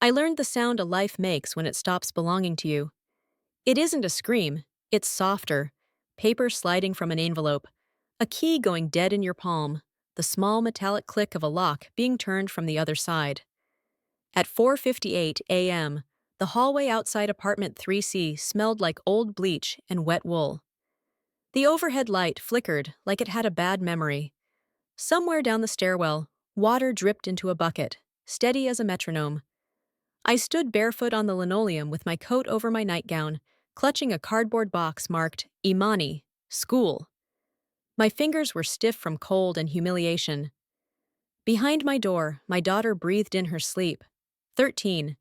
I learned the sound a life makes when it stops belonging to you. It isn't a scream, it's softer. Paper sliding from an envelope, a key going dead in your palm, the small metallic click of a lock being turned from the other side. At 4:58 a.m., the hallway outside apartment 3C smelled like old bleach and wet wool. The overhead light flickered like it had a bad memory. Somewhere down the stairwell, water dripped into a bucket, steady as a metronome. I stood barefoot on the linoleum with my coat over my nightgown, clutching a cardboard box marked Imani, School. My fingers were stiff from cold and humiliation. Behind my door, my daughter breathed in her sleep. 13,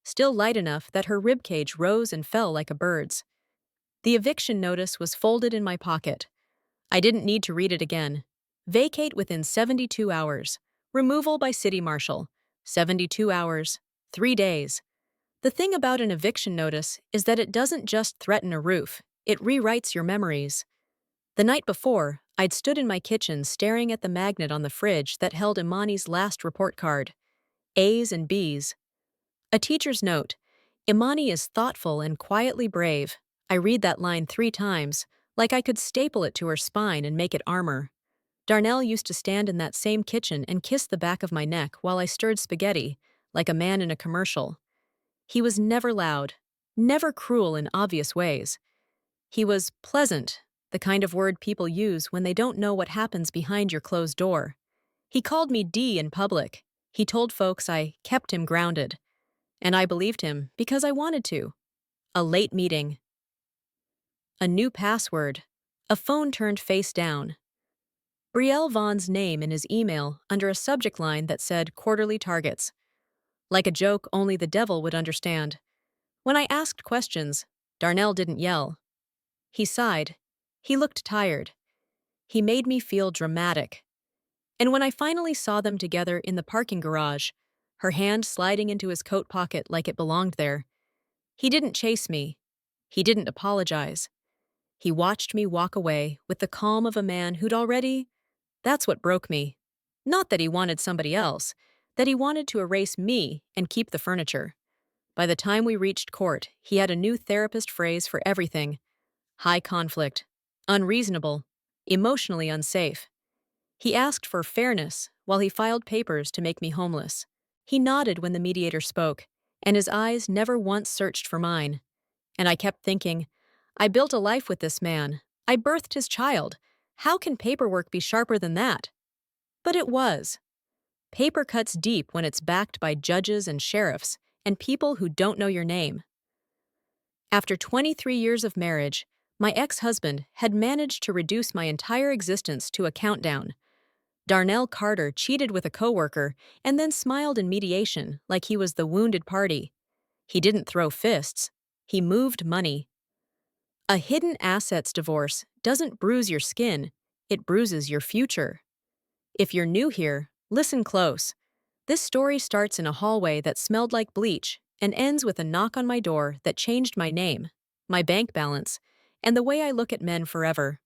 still light enough that her ribcage rose and fell like a bird's. The eviction notice was folded in my pocket. I didn't need to read it again. Vacate within 72 hours. Removal by city marshal. 72 hours. 3 days. The thing about an eviction notice is that it doesn't just threaten a roof, it rewrites your memories. The night before, I'd stood in my kitchen staring at the magnet on the fridge that held Imani's last report card. A's and B's. A teacher's note. Imani is thoughtful and quietly brave. I read that line 3 times, like I could staple it to her spine and make it armor. Darnell used to stand in that same kitchen and kiss the back of my neck while I stirred spaghetti, like a man in a commercial. He was never loud, never cruel in obvious ways. He was pleasant, the kind of word people use when they don't know what happens behind your closed door. He called me D in public. He told folks I kept him grounded. And I believed him because I wanted to. A late meeting. A new password. A phone turned face down. Brielle Vaughn's name in his email under a subject line that said quarterly targets. Like a joke only the devil would understand. When I asked questions, Darnell didn't yell. He sighed. He looked tired. He made me feel dramatic. And when I finally saw them together in the parking garage, her hand sliding into his coat pocket like it belonged there, he didn't chase me. He didn't apologize. He watched me walk away with the calm of a man who'd already... That's what broke me. Not that he wanted somebody else, that he wanted to erase me and keep the furniture. By the time we reached court, he had a new therapist phrase for everything. High conflict, unreasonable, emotionally unsafe. He asked for fairness while he filed papers to make me homeless. He nodded when the mediator spoke, and his eyes never once searched for mine. And I kept thinking, I built a life with this man. I birthed his child. How can paperwork be sharper than that? But it was. Paper cuts deep when it's backed by judges and sheriffs and people who don't know your name. After 23 years of marriage, my ex-husband had managed to reduce my entire existence to a countdown. Denise Carter cheated with a coworker and then smiled in mediation like he was the wounded party. He didn't throw fists. He moved money. A hidden assets divorce doesn't bruise your skin, it bruises your future. If you're new here, listen close. This story starts in a hallway that smelled like bleach and ends with a knock on my door that changed my name, my bank balance, and the way I look at men forever.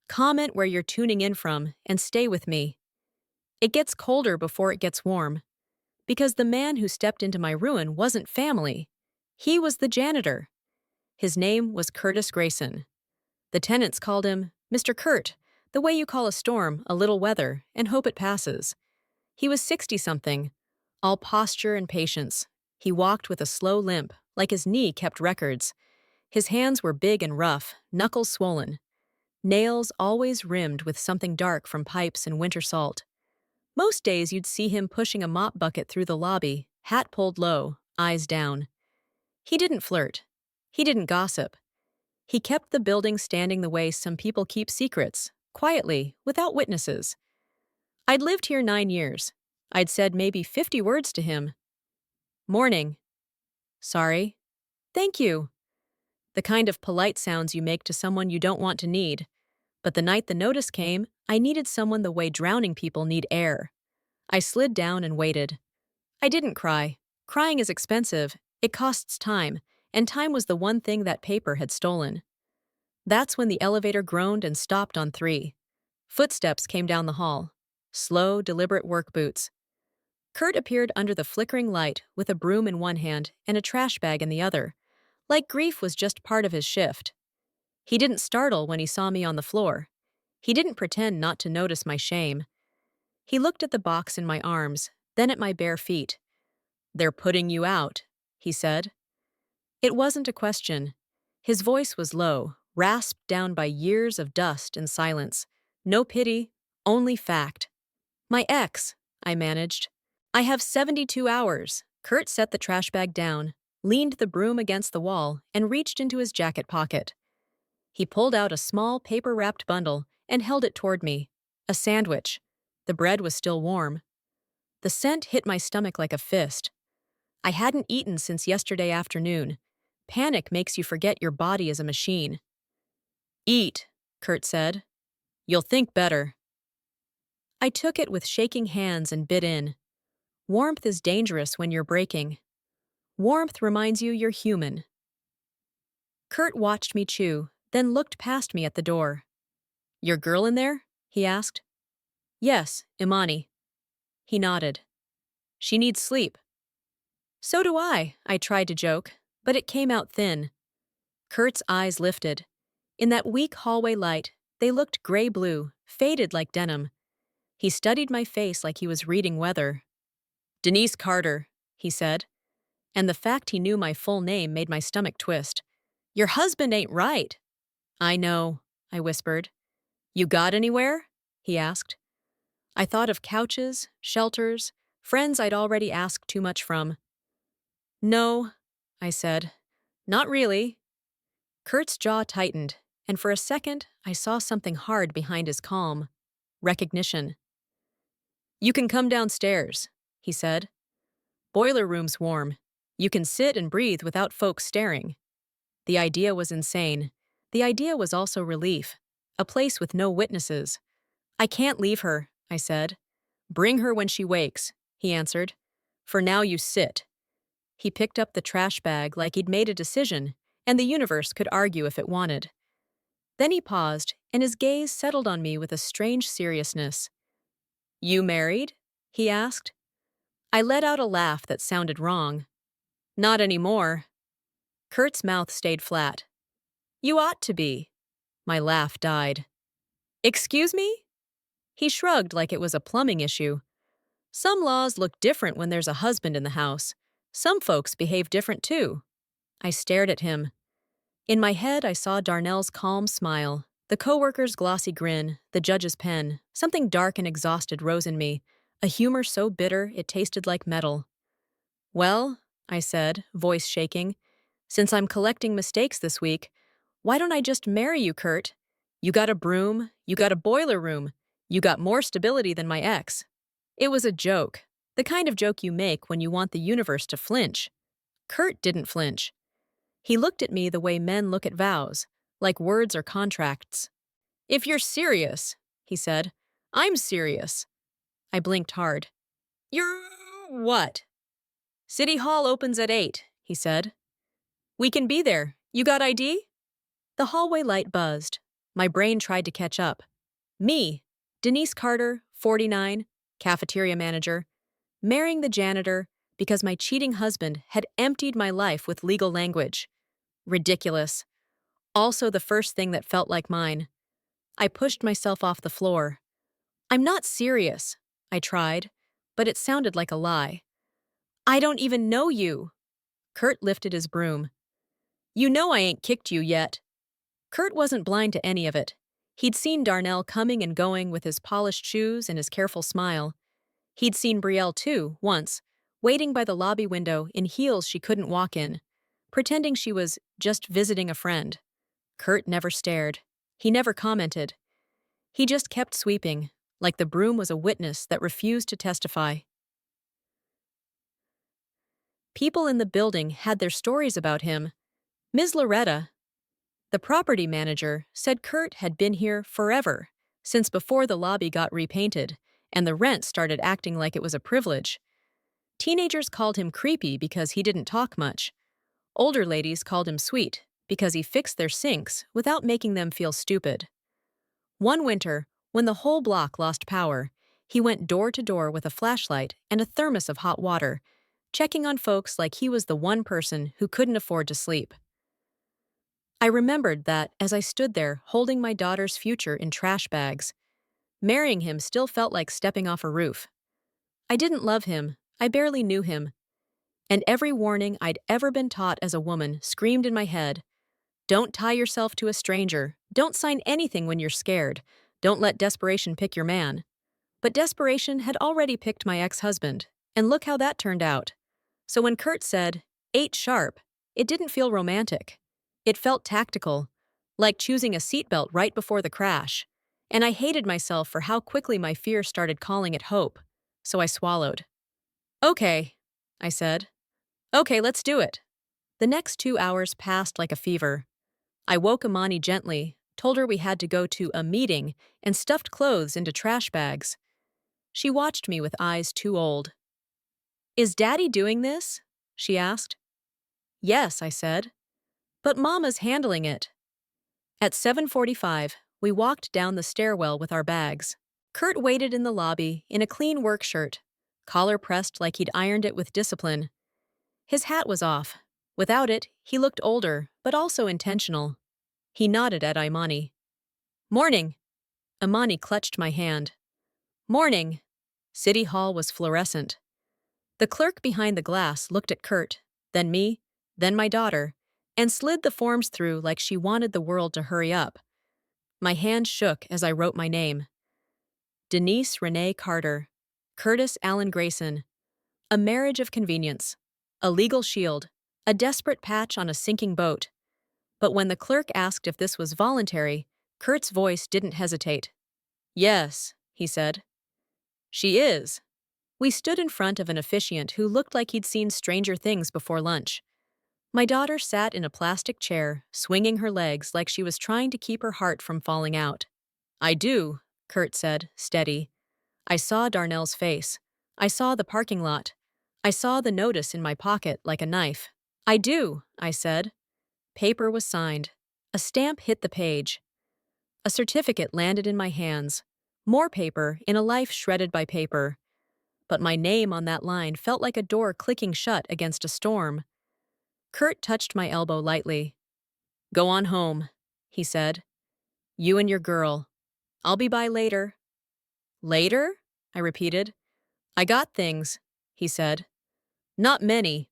Comment where you're tuning in from and stay with me. It gets colder before it gets warm. Because the man who stepped into my ruin wasn't family. He was the janitor. His name was Curtis Grayson. The tenants called him Mr. Kurt, the way you call a storm a little weather and hope it passes. He was 60-something, all posture and patience. He walked with a slow limp, like his knee kept records. His hands were big and rough, knuckles swollen. Nails always rimmed with something dark from pipes and winter salt. Most days you'd see him pushing a mop bucket through the lobby, hat pulled low, eyes down. He didn't flirt. He didn't gossip. He kept the building standing the way some people keep secrets, quietly, without witnesses. I'd lived here 9 years. I'd said maybe 50 words to him. Morning. Sorry. Thank you. The kind of polite sounds you make to someone you don't want to need. But the night the notice came, I needed someone the way drowning people need air. I slid down and waited. I didn't cry. Crying is expensive. It costs time, and time was the one thing that paper had stolen. That's when the elevator groaned and stopped on 3. Footsteps came down the hall. Slow, deliberate work boots. Kurt appeared under the flickering light with a broom in one hand and a trash bag in the other, like grief was just part of his shift. He didn't startle when he saw me on the floor. He didn't pretend not to notice my shame. He looked at the box in my arms, then at my bare feet. "They're putting you out," he said. It wasn't a question. His voice was low, rasped down by years of dust and silence. No pity, only fact. "My ex," I managed. "I have 72 hours." Kurt set the trash bag down, leaned the broom against the wall, and reached into his jacket pocket. He pulled out a small paper-wrapped bundle and held it toward me. A sandwich. The bread was still warm. The scent hit my stomach like a fist. I hadn't eaten since yesterday afternoon. Panic makes you forget your body is a machine. "Eat," Kurt said. "You'll think better." I took it with shaking hands and bit in. Warmth is dangerous when you're breaking. Warmth reminds you you're human. Kurt watched me chew, then looked past me at the door. "Your girl in there?" he asked. "Yes, Imani." He nodded. "She needs sleep." "So do I tried to joke, but it came out thin. Kurt's eyes lifted. In that weak hallway light, they looked gray-blue, faded like denim. He studied my face like he was reading weather. "Denise Carter," he said, and the fact he knew my full name made my stomach twist. "Your husband ain't right." "I know," I whispered. "You got anywhere?" he asked. I thought of couches, shelters, friends I'd already asked too much from. "No," I said. "Not really." Kurt's jaw tightened, and for a second I saw something hard behind his calm. Recognition. "You can come downstairs," he said. "Boiler room's warm. You can sit and breathe without folks staring." The idea was insane. The idea was also relief. A place with no witnesses. "I can't leave her," I said. "Bring her when she wakes," he answered. "For now you sit." He picked up the trash bag like he'd made a decision, and the universe could argue if it wanted. Then he paused, and his gaze settled on me with a strange seriousness. "You married?" he asked. I let out a laugh that sounded wrong. "Not anymore." Kurt's mouth stayed flat. "You ought to be." My laugh died. "Excuse me?" He shrugged like it was a plumbing issue. "Some laws look different when there's a husband in the house. Some folks behave different too." I stared at him. In my head, I saw Darnell's calm smile, the coworker's glossy grin, the judge's pen. Something dark and exhausted rose in me, a humor so bitter it tasted like metal. "Well," I said, voice shaking, "since I'm collecting mistakes this week, why don't I just marry you, Kurt? You got a broom, you got a boiler room, you got more stability than my ex." It was a joke, the kind of joke you make when you want the universe to flinch. Kurt didn't flinch. He looked at me the way men look at vows, like words or contracts. "If you're serious," he said, "I'm serious." I blinked hard. "You're what?" "City Hall opens at 8, he said. "We can be there. You got ID?" The hallway light buzzed. My brain tried to catch up. Me, Denise Carter, 49, cafeteria manager, marrying the janitor because my cheating husband had emptied my life with legal language. Ridiculous. Also the first thing that felt like mine. I pushed myself off the floor. "I'm not serious," I tried, but it sounded like a lie. "I don't even know you." Kurt lifted his broom. "You know I ain't kicked you yet." Kurt wasn't blind to any of it. He'd seen Darnell coming and going with his polished shoes and his careful smile. He'd seen Brielle too, once, waiting by the lobby window in heels she couldn't walk in, pretending she was just visiting a friend. Kurt never stared. He never commented. He just kept sweeping, like the broom was a witness that refused to testify. People in the building had their stories about him. Ms. Loretta, the property manager, said Kurt had been here forever, since before the lobby got repainted, and the rent started acting like it was a privilege. Teenagers called him creepy because he didn't talk much. Older ladies called him sweet because he fixed their sinks without making them feel stupid. One winter, when the whole block lost power, He went door to door with a flashlight and a thermos of hot water, checking on folks like he was the one person who couldn't afford to sleep. I remembered that as I stood there holding my daughter's future in trash bags, marrying him still felt like stepping off a roof. I didn't love him, I barely knew him, and every warning I'd ever been taught as a woman screamed in my head. Don't tie yourself to a stranger, don't sign anything when you're scared, don't let desperation pick your man. But desperation had already picked my ex-husband, and look how that turned out. So when Kurt said, 8 sharp, it didn't feel romantic. It felt tactical, like choosing a seatbelt right before the crash. And I hated myself for how quickly my fear started calling it hope. So I swallowed. Okay, I said. Okay, let's do it. The next 2 hours passed like a fever. I woke Amani gently, told her we had to go to a meeting, and stuffed clothes into trash bags. She watched me with eyes too old. Is Daddy doing this? She asked. Yes, I said. But Mama's handling it. At 7:45, we walked down the stairwell with our bags. Kurt waited in the lobby in a clean work shirt, collar pressed like he'd ironed it with discipline. His hat was off. Without it, he looked older, but also intentional. He nodded at Imani. Morning. Imani clutched my hand. Morning. City Hall was fluorescent. The clerk behind the glass looked at Kurt, then me, then my daughter, and slid the forms through like she wanted the world to hurry up. My hand shook as I wrote my name. Denise Renee Carter. Curtis Allen Grayson. A marriage of convenience. A legal shield. A desperate patch on a sinking boat. But when the clerk asked if this was voluntary, Kurt's voice didn't hesitate. Yes, he said. She is. We stood in front of an officiant who looked like he'd seen stranger things before lunch. My daughter sat in a plastic chair, swinging her legs like she was trying to keep her heart from falling out. I do, Kurt said, steady. I saw Darnell's face. I saw the parking lot. I saw the notice in my pocket like a knife. I do, I said. Paper was signed. A stamp hit the page. A certificate landed in my hands. More paper in a life shredded by paper. But my name on that line felt like a door clicking shut against a storm. Kurt touched my elbow lightly. Go on home, he said. You and your girl. I'll be by later. Later? I repeated. I got things, he said. Not many.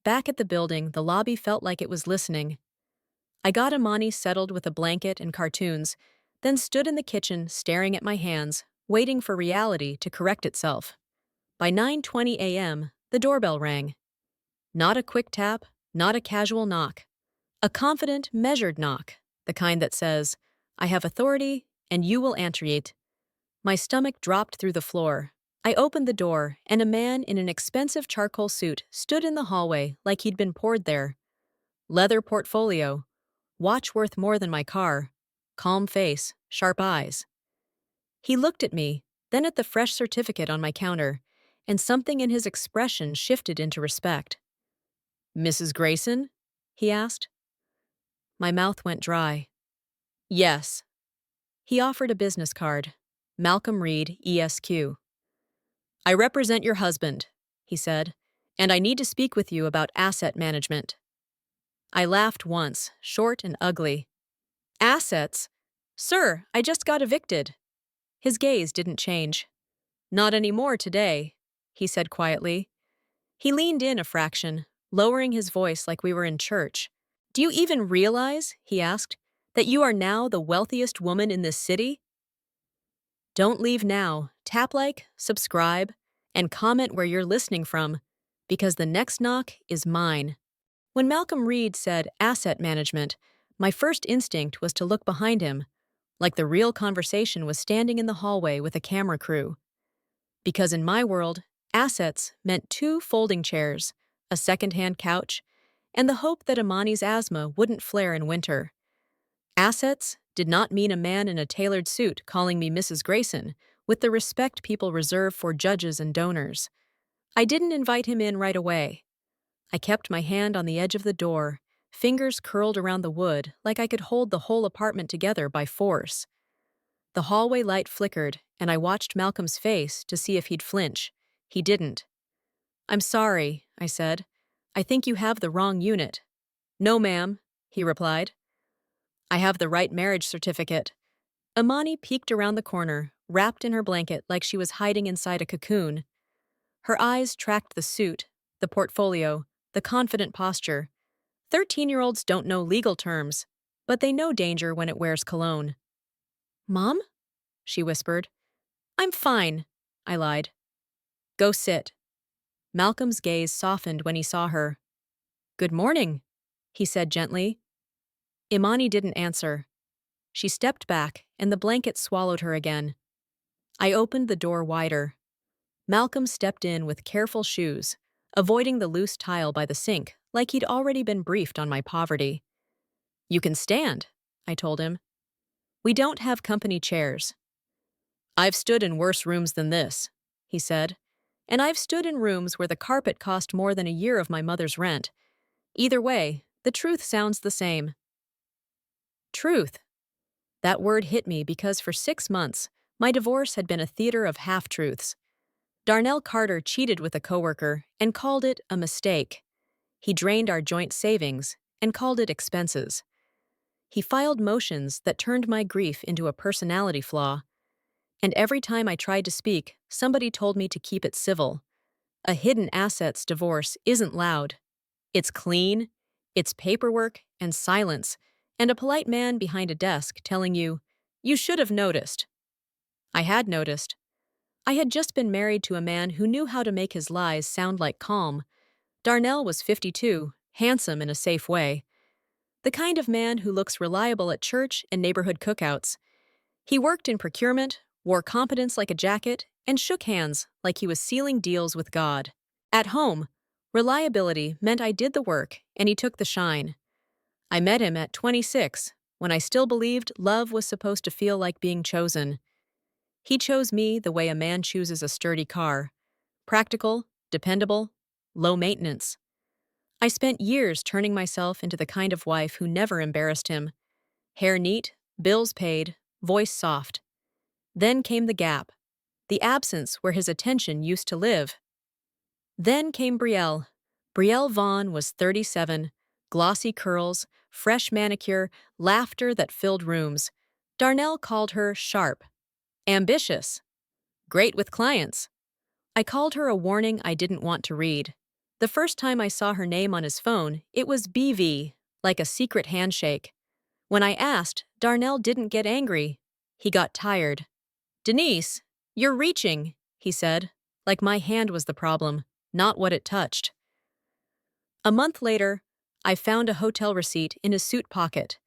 Back at the building, the lobby felt like it was listening. I got Imani settled with a blanket and cartoons, then stood in the kitchen staring at my hands, waiting for reality to correct itself. By 9:20 a.m., the doorbell rang. Not a quick tap, not a casual knock. A confident, measured knock, the kind that says, I have authority, and you will answer it. My stomach dropped through the floor. I opened the door, and a man in an expensive charcoal suit stood in the hallway like he'd been poured there. Leather portfolio. Watch worth more than my car. Calm face, sharp eyes. He looked at me, then at the fresh certificate on my counter, and something in his expression shifted into respect. Mrs. Grayson? He asked. My mouth went dry. Yes. He offered a business card. Malcolm Reed, ESQ. I represent your husband, he said, and I need to speak with you about asset management. I laughed once, short and ugly. Assets? Sir, I just got evicted. His gaze didn't change. Not anymore today, he said quietly. He leaned in a fraction, lowering his voice like we were in church. Do you even realize, he asked, that you are now the wealthiest woman in this city? Don't leave now. Tap like, subscribe, and comment where you're listening from, because the next knock is mine. When Malcolm Reed said asset management, my first instinct was to look behind him, like the real conversation was standing in the hallway with a camera crew. Because in my world, assets meant 2 folding chairs, a second-hand couch, and the hope that Imani's asthma wouldn't flare in winter. Assets did not mean a man in a tailored suit calling me Mrs. Grayson, with the respect people reserve for judges and donors. I didn't invite him in right away. I kept my hand on the edge of the door, fingers curled around the wood like I could hold the whole apartment together by force. The hallway light flickered, and I watched Malcolm's face to see if he'd flinch. He didn't. "I'm sorry," I said. "I think you have the wrong unit." "No, ma'am," he replied. "I have the right marriage certificate." Imani peeked around the corner, wrapped in her blanket like she was hiding inside a cocoon. Her eyes tracked the suit, the portfolio, the confident posture. 13-year-olds don't know legal terms, but they know danger when it wears cologne. "Mom?" she whispered. "I'm fine," I lied. "Go sit." Malcolm's gaze softened when he saw her. "Good morning," he said gently. Imani didn't answer. She stepped back, and the blanket swallowed her again. I opened the door wider. Malcolm stepped in with careful shoes, avoiding the loose tile by the sink like he'd already been briefed on my poverty. "You can stand," I told him. "We don't have company chairs." "I've stood in worse rooms than this," he said. "And I've stood in rooms where the carpet cost more than a year of my mother's rent. Either way, the truth sounds the same." Truth. That word hit me because for 6 months, my divorce had been a theater of half-truths. Darnell Carter cheated with a coworker and called it a mistake. He drained our joint savings and called it expenses. He filed motions that turned my grief into a personality flaw. And every time I tried to speak, somebody told me to keep it civil. A hidden assets divorce isn't loud. It's clean, it's paperwork and silence, and a polite man behind a desk telling you, "You should have noticed." I had noticed. I had just been married to a man who knew how to make his lies sound like calm. Darnell was 52, handsome in a safe way. The kind of man who looks reliable at church and neighborhood cookouts. He worked in procurement, wore competence like a jacket, and shook hands like he was sealing deals with God. At home, reliability meant I did the work and he took the shine. I met him at 26, when I still believed love was supposed to feel like being chosen. He chose me the way a man chooses a sturdy car. Practical, dependable, low maintenance. I spent years turning myself into the kind of wife who never embarrassed him. Hair neat, bills paid, voice soft. Then came the gap, the absence where his attention used to live. Then came Brielle. Brielle Vaughn was 37, glossy curls, fresh manicure, laughter that filled rooms. Darnell called her sharp, ambitious, great with clients. I called her a warning I didn't want to read. The first time I saw her name on his phone, it was BV, like a secret handshake. When I asked, Darnell didn't get angry. He got tired. "Denise, you're reaching," he said, like my hand was the problem, not what it touched. A month later, I found a hotel receipt in his suit pocket.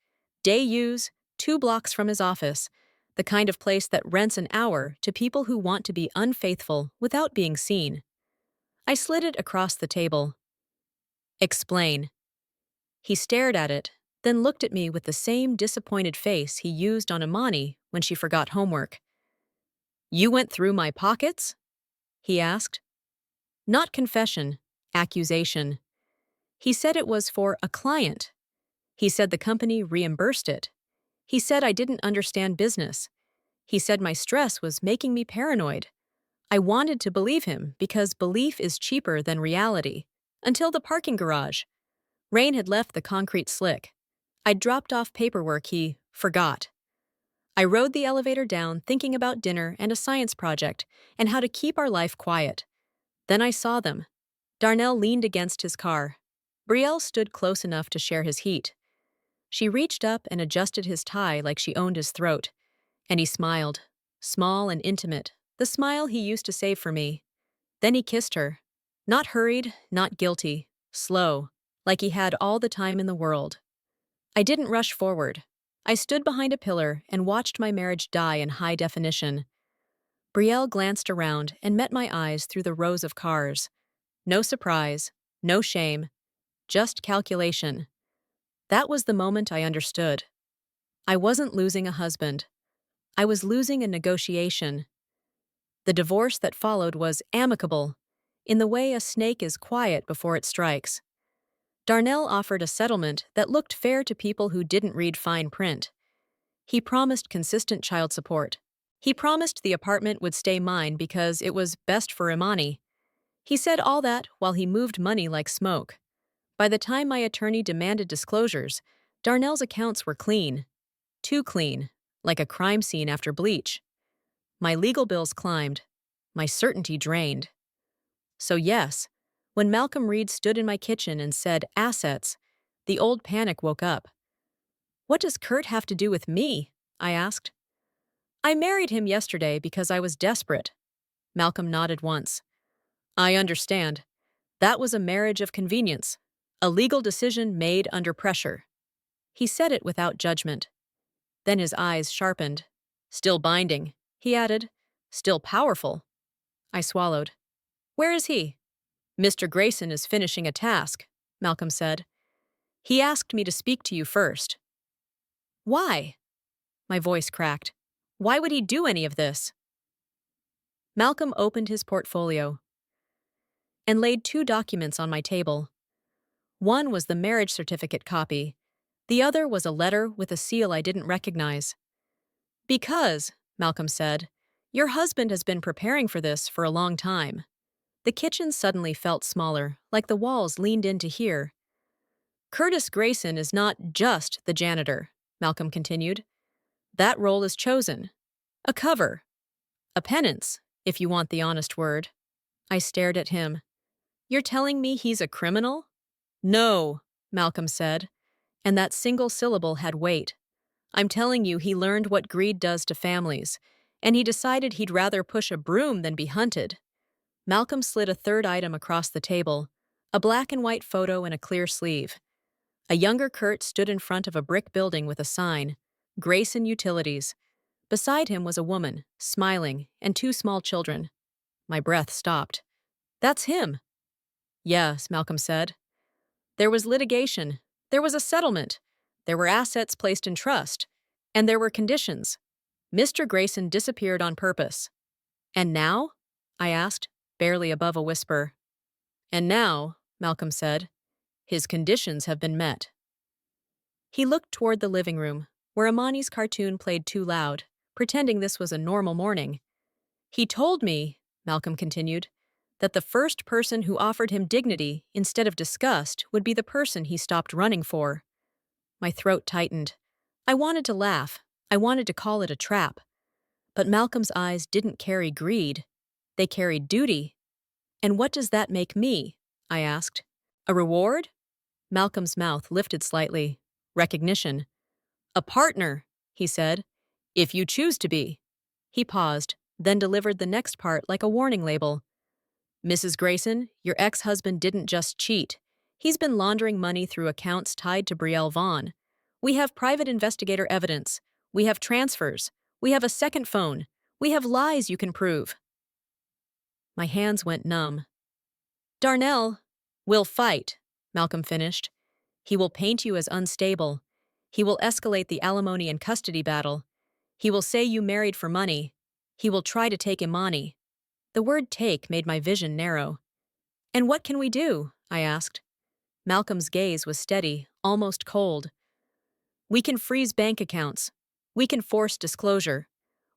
Day use, 2 blocks from his office, the kind of place that rents an hour to people who want to be unfaithful without being seen. I slid it across the table. "Explain." He stared at it, then looked at me with the same disappointed face he used on Imani when she forgot homework. "You went through my pockets?" he asked. Not confession, accusation. He said it was for a client. He said the company reimbursed it. He said I didn't understand business. He said my stress was making me paranoid. I wanted to believe him because belief is cheaper than reality. Until the parking garage. Rain had left the concrete slick. I'd dropped off paperwork he forgot. I rode the elevator down thinking about dinner and a science project and how to keep our life quiet. Then I saw them. Darnell leaned against his car. Brielle stood close enough to share his heat. She reached up and adjusted his tie like she owned his throat. And he smiled, small and intimate, the smile he used to save for me. Then he kissed her. Not hurried, not guilty, slow, like he had all the time in the world. I didn't rush forward. I stood behind a pillar and watched my marriage die in high definition. Brielle glanced around and met my eyes through the rows of cars. No surprise, no shame, just calculation. That was the moment I understood. I wasn't losing a husband. I was losing a negotiation. The divorce that followed was amicable, in the way a snake is quiet before it strikes. Darnell offered a settlement that looked fair to people who didn't read fine print. He promised consistent child support. He promised the apartment would stay mine because it was best for Imani. He said all that while he moved money like smoke. By the time my attorney demanded disclosures, Darnell's accounts were clean. Too clean, like a crime scene after bleach. My legal bills climbed. My certainty drained. So yes, when Malcolm Reed stood in my kitchen and said, "assets," the old panic woke up. "What does Kurt have to do with me?" I asked. "I married him yesterday because I was desperate." Malcolm nodded once. "I understand. That was a marriage of convenience, a legal decision made under pressure." He said it without judgment. Then his eyes sharpened. "Still binding," he added. "Still powerful." I swallowed. "Where is he?" "Mr. Grayson is finishing a task," Malcolm said. "He asked me to speak to you first." "Why?" My voice cracked. "Why would he do any of this?" Malcolm opened his portfolio and laid 2 documents on my table. One was the marriage certificate copy. The other was a letter with a seal I didn't recognize. "Because," Malcolm said, "your husband has been preparing for this for a long time." The kitchen suddenly felt smaller, like the walls leaned in to hear. "Curtis Grayson is not just the janitor," Malcolm continued. "That role is chosen. A cover. A penance, if you want the honest word." I stared at him. "You're telling me he's a criminal?" "No," Malcolm said, and that single syllable had weight. "I'm telling you he learned what greed does to families, and he decided he'd rather push a broom than be hunted." Malcolm slid a third item across the table, a black and white photo in a clear sleeve. A younger Kurt stood in front of a brick building with a sign, "Grayson Utilities." Beside him was a woman, smiling, and 2 small children. My breath stopped. "That's him." "Yes," Malcolm said. "There was litigation. There was a settlement. There were assets placed in trust. And there were conditions. Mr. Grayson disappeared on purpose." "And now?" I asked, barely above a whisper. "And now," Malcolm said, "his conditions have been met." He looked toward the living room, where Imani's cartoon played too loud, pretending this was a normal morning. "He told me," Malcolm continued, "that the first person who offered him dignity instead of disgust would be the person he stopped running for." My throat tightened. I wanted to laugh. I wanted to call it a trap. But Malcolm's eyes didn't carry greed. They carried duty. "And what does that make me?" I asked. "A reward?" Malcolm's mouth lifted slightly. "Recognition." "A partner," he said, "if you choose to be." He paused, then delivered the next part like a warning label. "Mrs. Grayson, your ex-husband didn't just cheat. He's been laundering money through accounts tied to Brielle Vaughn. We have private investigator evidence. We have transfers. We have a second phone. We have lies you can prove." My hands went numb. "Darnell, will fight," Malcolm finished. "He will paint you as unstable. He will escalate the alimony and custody battle. He will say you married for money. He will try to take Imani." The word "take" made my vision narrow. "And what can we do?" I asked. Malcolm's gaze was steady, almost cold. "We can freeze bank accounts. We can force disclosure.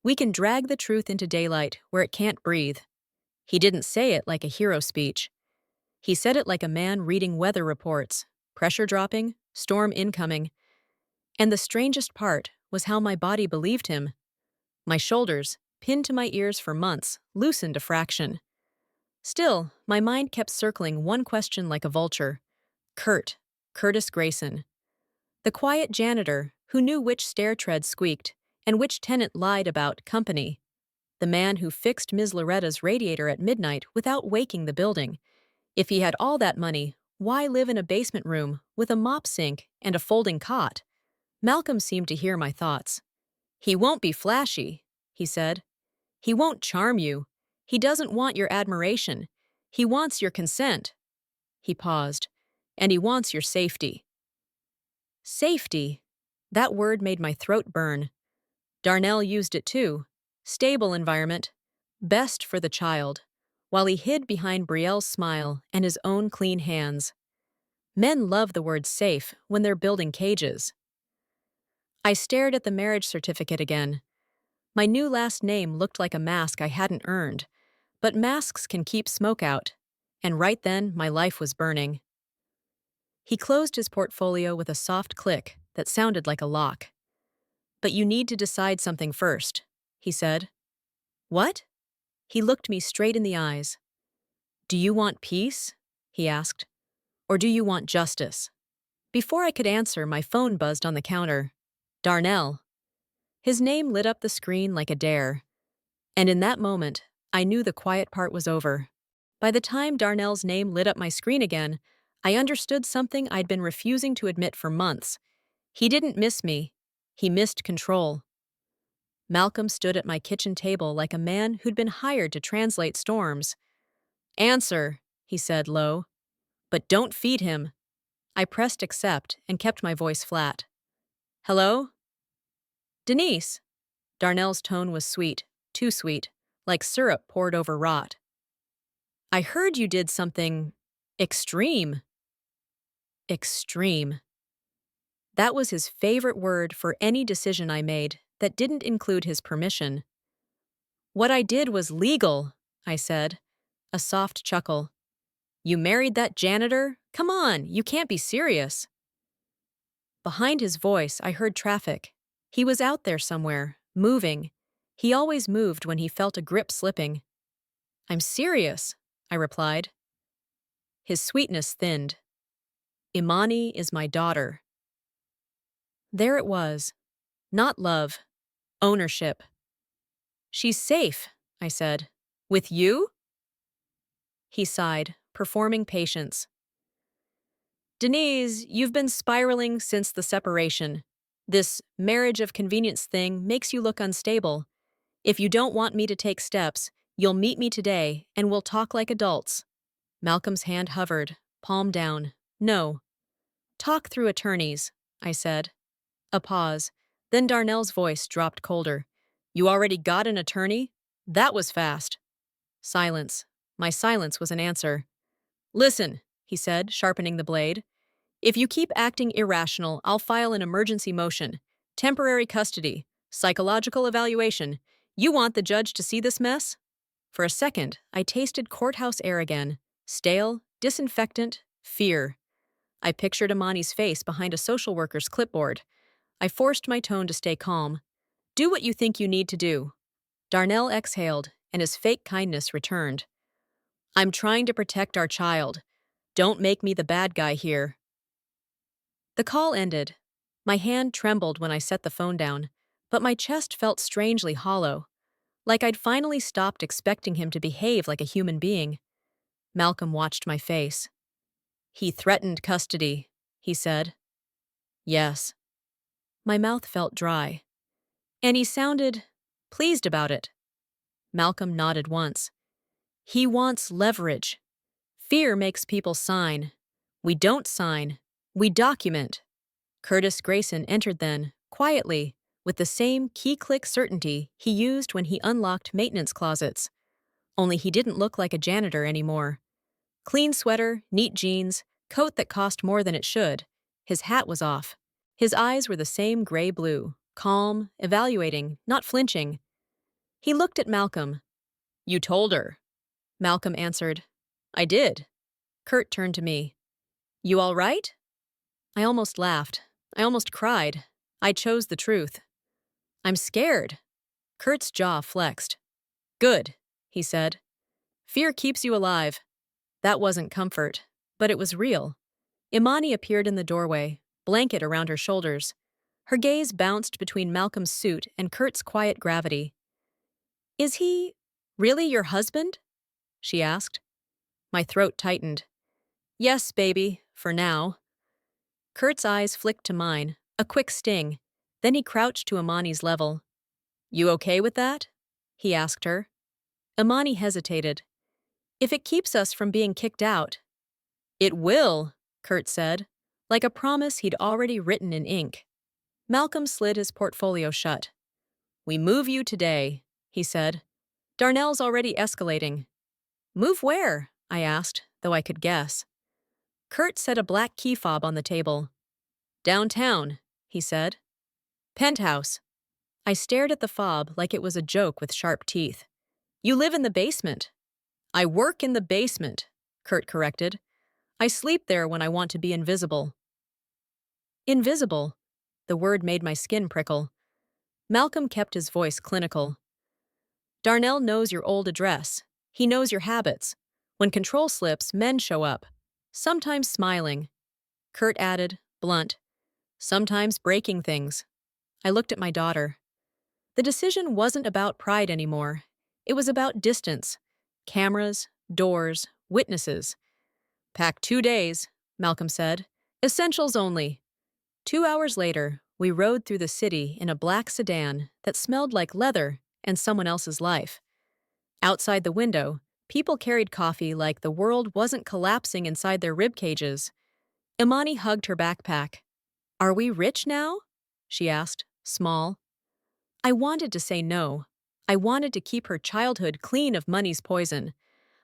We can drag the truth into daylight where it can't breathe." He didn't say it like a hero speech. He said it like a man reading weather reports, pressure dropping, storm incoming. And the strangest part was how my body believed him. My shoulders, pinned to my ears for months, loosened a fraction. Still, my mind kept circling one question like a vulture. Curtis Grayson. The quiet janitor who knew which stair tread squeaked and which tenant lied about company. The man who fixed Ms. Loretta's radiator at midnight without waking the building. If he had all that money, why live in a basement room with a mop sink and a folding cot? Malcolm seemed to hear my thoughts. "He won't be flashy," he said. "He won't charm you. He doesn't want your admiration. He wants your consent." He paused. "And he wants your safety." Safety. That word made my throat burn. Darnell used it too. Stable environment. Best for the child. While he hid behind Brielle's smile and his own clean hands. Men love the word safe when they're building cages. I stared at the marriage certificate again. My new last name looked like a mask I hadn't earned, but masks can keep smoke out. And right then, my life was burning. He closed his portfolio with a soft click that sounded like a lock. "But you need to decide something first," he said. "What?" He looked me straight in the eyes. "Do you want peace?" he asked. "Or do you want justice?" Before I could answer, my phone buzzed on the counter. Darnell. His name lit up the screen like a dare. And in that moment, I knew the quiet part was over. By the time Darnell's name lit up my screen again, I understood something I'd been refusing to admit for months. He didn't miss me. He missed control. Malcolm stood at my kitchen table like a man who'd been hired to translate storms. "Answer," he said low. "But don't feed him." I pressed accept and kept my voice flat. "Hello?" "Denise." Darnell's tone was sweet, too sweet, like syrup poured over rot. "I heard you did something extreme." Extreme. That was his favorite word for any decision I made that didn't include his permission. "What I did was legal," I said, a soft chuckle. "You married that janitor? Come on, you can't be serious." Behind his voice, I heard traffic. He was out there somewhere, moving. He always moved when he felt a grip slipping. "I'm serious," I replied. His sweetness thinned. "Imani is my daughter." There it was. Not love. Ownership. "She's safe," I said. "With you?" He sighed, performing patience. "Denise, you've been spiraling since the separation. This marriage of convenience thing makes you look unstable. If you don't want me to take steps, you'll meet me today and we'll talk like adults." Malcolm's hand hovered, palm down. "No. Talk through attorneys," I said. A pause. Then Darnell's voice dropped colder. "You already got an attorney? That was fast." Silence. My silence was an answer. "Listen," he said, sharpening the blade. "If you keep acting irrational, I'll file an emergency motion. Temporary custody. Psychological evaluation. You want the judge to see this mess?" For a second, I tasted courthouse air again. Stale, disinfectant, fear. I pictured Imani's face behind a social worker's clipboard. I forced my tone to stay calm. "Do what you think you need to do." Darnell exhaled, and his fake kindness returned. "I'm trying to protect our child. Don't make me the bad guy here." The call ended. My hand trembled when I set the phone down, but my chest felt strangely hollow, like I'd finally stopped expecting him to behave like a human being. Malcolm watched my face. "He threatened custody," he said. "Yes." My mouth felt dry. "And he sounded pleased about it." Malcolm nodded once. "He wants leverage. Fear makes people sign. We don't sign. We document." Curtis Grayson entered then, quietly, with the same key-click certainty he used when he unlocked maintenance closets. Only he didn't look like a janitor anymore. Clean sweater, neat jeans, coat that cost more than it should. His hat was off. His eyes were the same gray-blue, calm, evaluating, not flinching. He looked at Malcolm. "You told her." Malcolm answered, "I did." Kurt turned to me. "You all right?" I almost laughed. I almost cried. I chose the truth. "I'm scared." Kurt's jaw flexed. "Good," he said. "Fear keeps you alive." That wasn't comfort, but it was real. Imani appeared in the doorway, blanket around her shoulders. Her gaze bounced between Malcolm's suit and Kurt's quiet gravity. "Is he really your husband?" she asked. My throat tightened. "Yes, baby, for now." Kurt's eyes flicked to mine, a quick sting. Then he crouched to Imani's level. "You okay with that?" he asked her. Imani hesitated. "If it keeps us from being kicked out." "It will," Kurt said, like a promise he'd already written in ink. Malcolm slid his portfolio shut. "We move you today," he said. "Darnell's already escalating." "Move where?" I asked, though I could guess. Kurt set a black key fob on the table. "Downtown," he said. Penthouse. I stared at the fob like it was a joke with sharp teeth. You live in the basement. I work in the basement, Kurt corrected. I sleep there when I want to be invisible. Invisible. The word made my skin prickle. Malcolm kept his voice clinical. Darnell knows your old address. He knows your habits. When control slips, men show up. Sometimes smiling. Kurt added, blunt. Sometimes breaking things. I looked at my daughter. The decision wasn't about pride anymore. It was about distance. Cameras, doors, witnesses. Pack 2 days, Malcolm said. Essentials only. 2 hours later, we rode through the city in a black sedan that smelled like leather and someone else's life. Outside the window, people carried coffee like the world wasn't collapsing inside their rib cages. Imani hugged her backpack. Are we rich now? She asked, small. I wanted to say no. I wanted to keep her childhood clean of money's poison.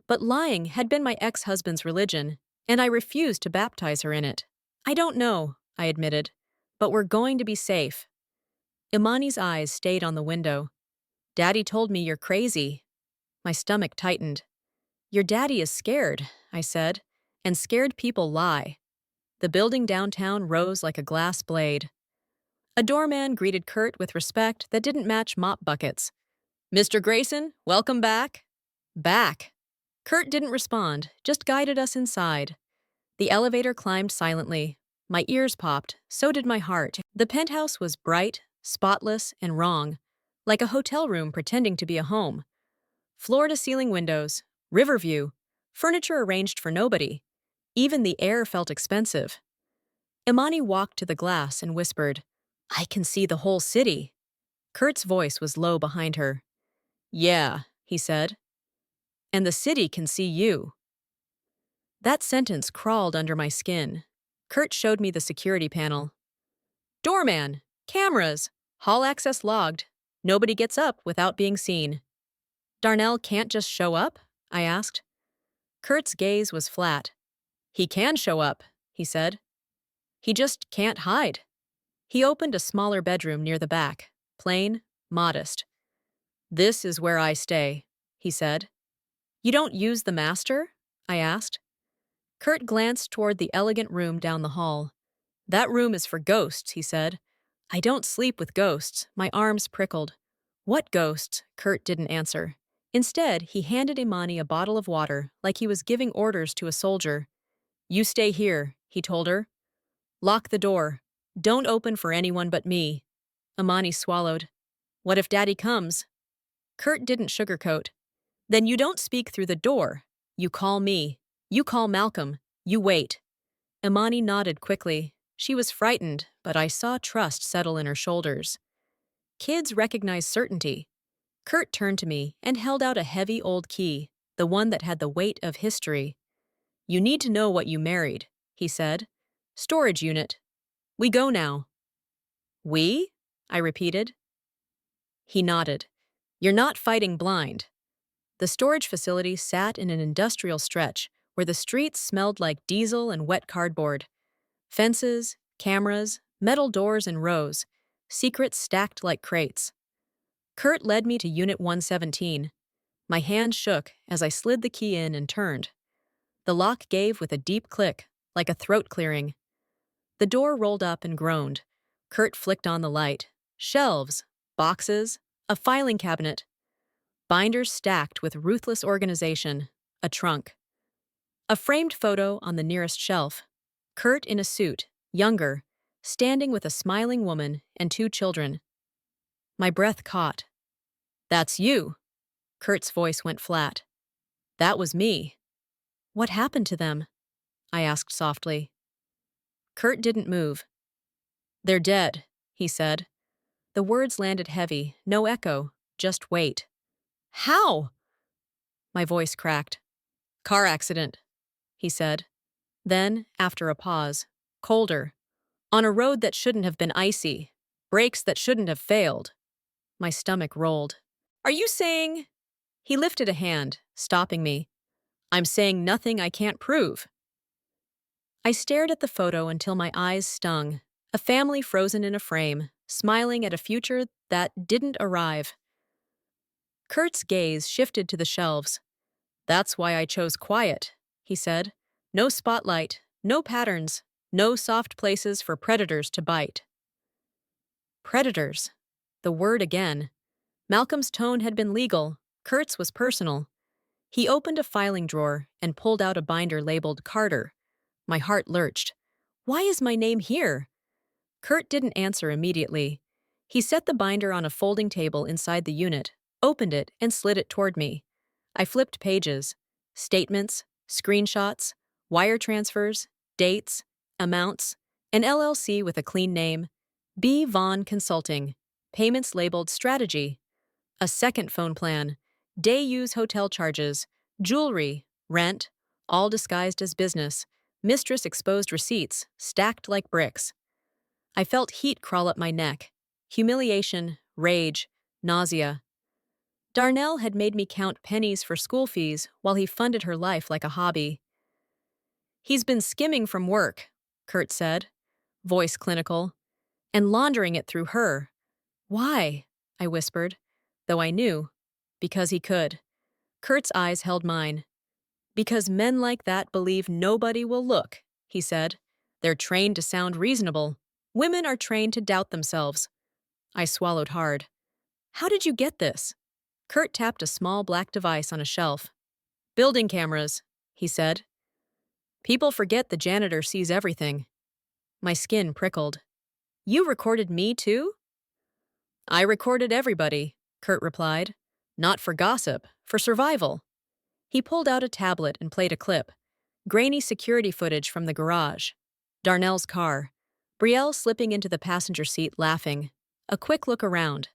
But lying had been my ex-husband's religion, and I refused to baptize her in it. I don't know, I admitted, but we're going to be safe. Imani's eyes stayed on the window. Daddy told me you're crazy. My stomach tightened. Your daddy is scared, I said, and scared people lie. The building downtown rose like a glass blade. A doorman greeted Kurt with respect that didn't match mop buckets. Mr. Grayson, welcome back. Back. Kurt didn't respond, just guided us inside. The elevator climbed silently. My ears popped, so did my heart. The penthouse was bright, spotless, and wrong, like a hotel room pretending to be a home. Floor-to-ceiling windows, river view, furniture arranged for nobody. Even the air felt expensive. Imani walked to the glass and whispered, I can see the whole city. Kurt's voice was low behind her. Yeah, he said. And the city can see you. That sentence crawled under my skin. Kurt showed me the security panel. Doorman, cameras, hall access logged. Nobody gets up without being seen. Darnell can't just show up? I asked. Kurt's gaze was flat. He can show up, he said. He just can't hide. He opened a smaller bedroom near the back, plain, modest. This is where I stay, he said. You don't use the master? I asked. Kurt glanced toward the elegant room down the hall. That room is for ghosts, he said. I don't sleep with ghosts. My arms prickled. What ghosts? Kurt didn't answer. Instead, he handed Imani a bottle of water like he was giving orders to a soldier. You stay here, he told her. Lock the door. Don't open for anyone but me. Imani swallowed. What if Daddy comes? Kurt didn't sugarcoat. Then you don't speak through the door. You call me. You call Malcolm. You wait. Imani nodded quickly. She was frightened, but I saw trust settle in her shoulders. Kids recognize certainty. Kurt turned to me and held out a heavy old key, the one that had the weight of history. You need to know what you married, he said. Storage unit. We go now. We? I repeated. He nodded. You're not fighting blind. The storage facility sat in an industrial stretch where the streets smelled like diesel and wet cardboard. Fences, cameras, metal doors in rows, secrets stacked like crates. Kurt led me to Unit 117. My hand shook as I slid the key in and turned. The lock gave with a deep click, like a throat clearing. The door rolled up and groaned. Kurt flicked on the light. Shelves, boxes, a filing cabinet. Binders stacked with ruthless organization. A trunk. A framed photo on the nearest shelf. Kurt in a suit, younger, standing with a smiling woman and 2 children. My breath caught. That's you. Kurt's voice went flat. That was me. What happened to them? I asked softly. Kurt didn't move. They're dead, he said. The words landed heavy, no echo, just weight. How? My voice cracked. Car accident, he said. Then, after a pause, colder. On a road that shouldn't have been icy. Brakes that shouldn't have failed. My stomach rolled. Are you saying? He lifted a hand, stopping me. I'm saying nothing I can't prove. I stared at the photo until my eyes stung. A family frozen in a frame, smiling at a future that didn't arrive. Kurt's gaze shifted to the shelves. That's why I chose quiet, he said. No spotlight, no patterns, no soft places for predators to bite. Predators. The word again. Malcolm's tone had been legal, Kurt's was personal. He opened a filing drawer and pulled out a binder labeled Carter. My heart lurched. Why is my name here? Kurt didn't answer immediately. He set the binder on a folding table inside the unit, opened it, and slid it toward me. I flipped pages. Statements, screenshots, wire transfers, dates, amounts, an LLC with a clean name, B. Vaughn Consulting, payments labeled Strategy, a second phone plan, day use hotel charges, jewelry, rent, all disguised as business, mistress exposed receipts, stacked like bricks. I felt heat crawl up my neck. Humiliation, rage, nausea. Darnell had made me count pennies for school fees while he funded her life like a hobby. He's been skimming from work, Kurt said, voice clinical, and laundering it through her. Why? I whispered, though I knew. Because he could. Kurt's eyes held mine. Because men like that believe nobody will look, he said. They're trained to sound reasonable. Women are trained to doubt themselves. I swallowed hard. How did you get this? Kurt tapped a small black device on a shelf. Building cameras, he said. People forget the janitor sees everything. My skin prickled. You recorded me too? I recorded everybody, Kurt replied. Not for gossip, for survival. He pulled out a tablet and played a clip. Grainy security footage from the garage. Darnell's car. Brielle slipping into the passenger seat laughing. A quick look around.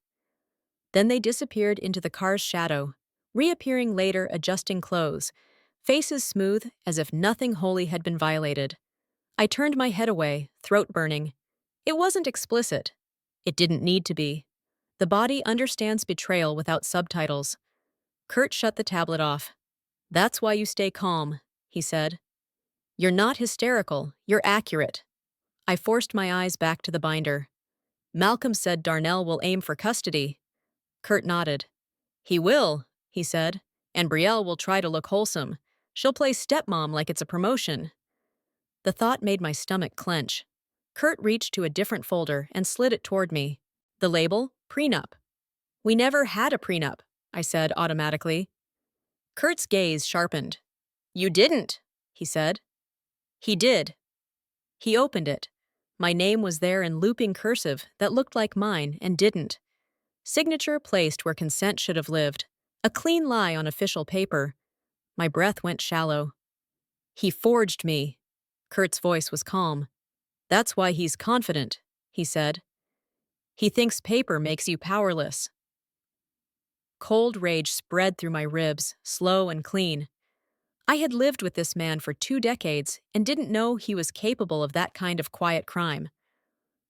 Then they disappeared into the car's shadow, reappearing later adjusting clothes, faces smooth as if nothing holy had been violated. I turned my head away, throat burning. It wasn't explicit. It didn't need to be. The body understands betrayal without subtitles. Kurt shut the tablet off. That's why you stay calm, he said. You're not hysterical, you're accurate. I forced my eyes back to the binder. Malcolm said Darnell will aim for custody. Kurt nodded. He will, he said, and Brielle will try to look wholesome. She'll play stepmom like it's a promotion. The thought made my stomach clench. Kurt reached to a different folder and slid it toward me. The label, prenup. We never had a prenup, I said automatically. Kurt's gaze sharpened. You didn't, he said. He did. He opened it. My name was there in looping cursive that looked like mine and didn't. Signature placed where consent should have lived. A clean lie on official paper. My breath went shallow. He forged me. Kurt's voice was calm. That's why he's confident, he said. He thinks paper makes you powerless. Cold rage spread through my ribs, slow and clean. I had lived with this man for 2 decades and didn't know he was capable of that kind of quiet crime.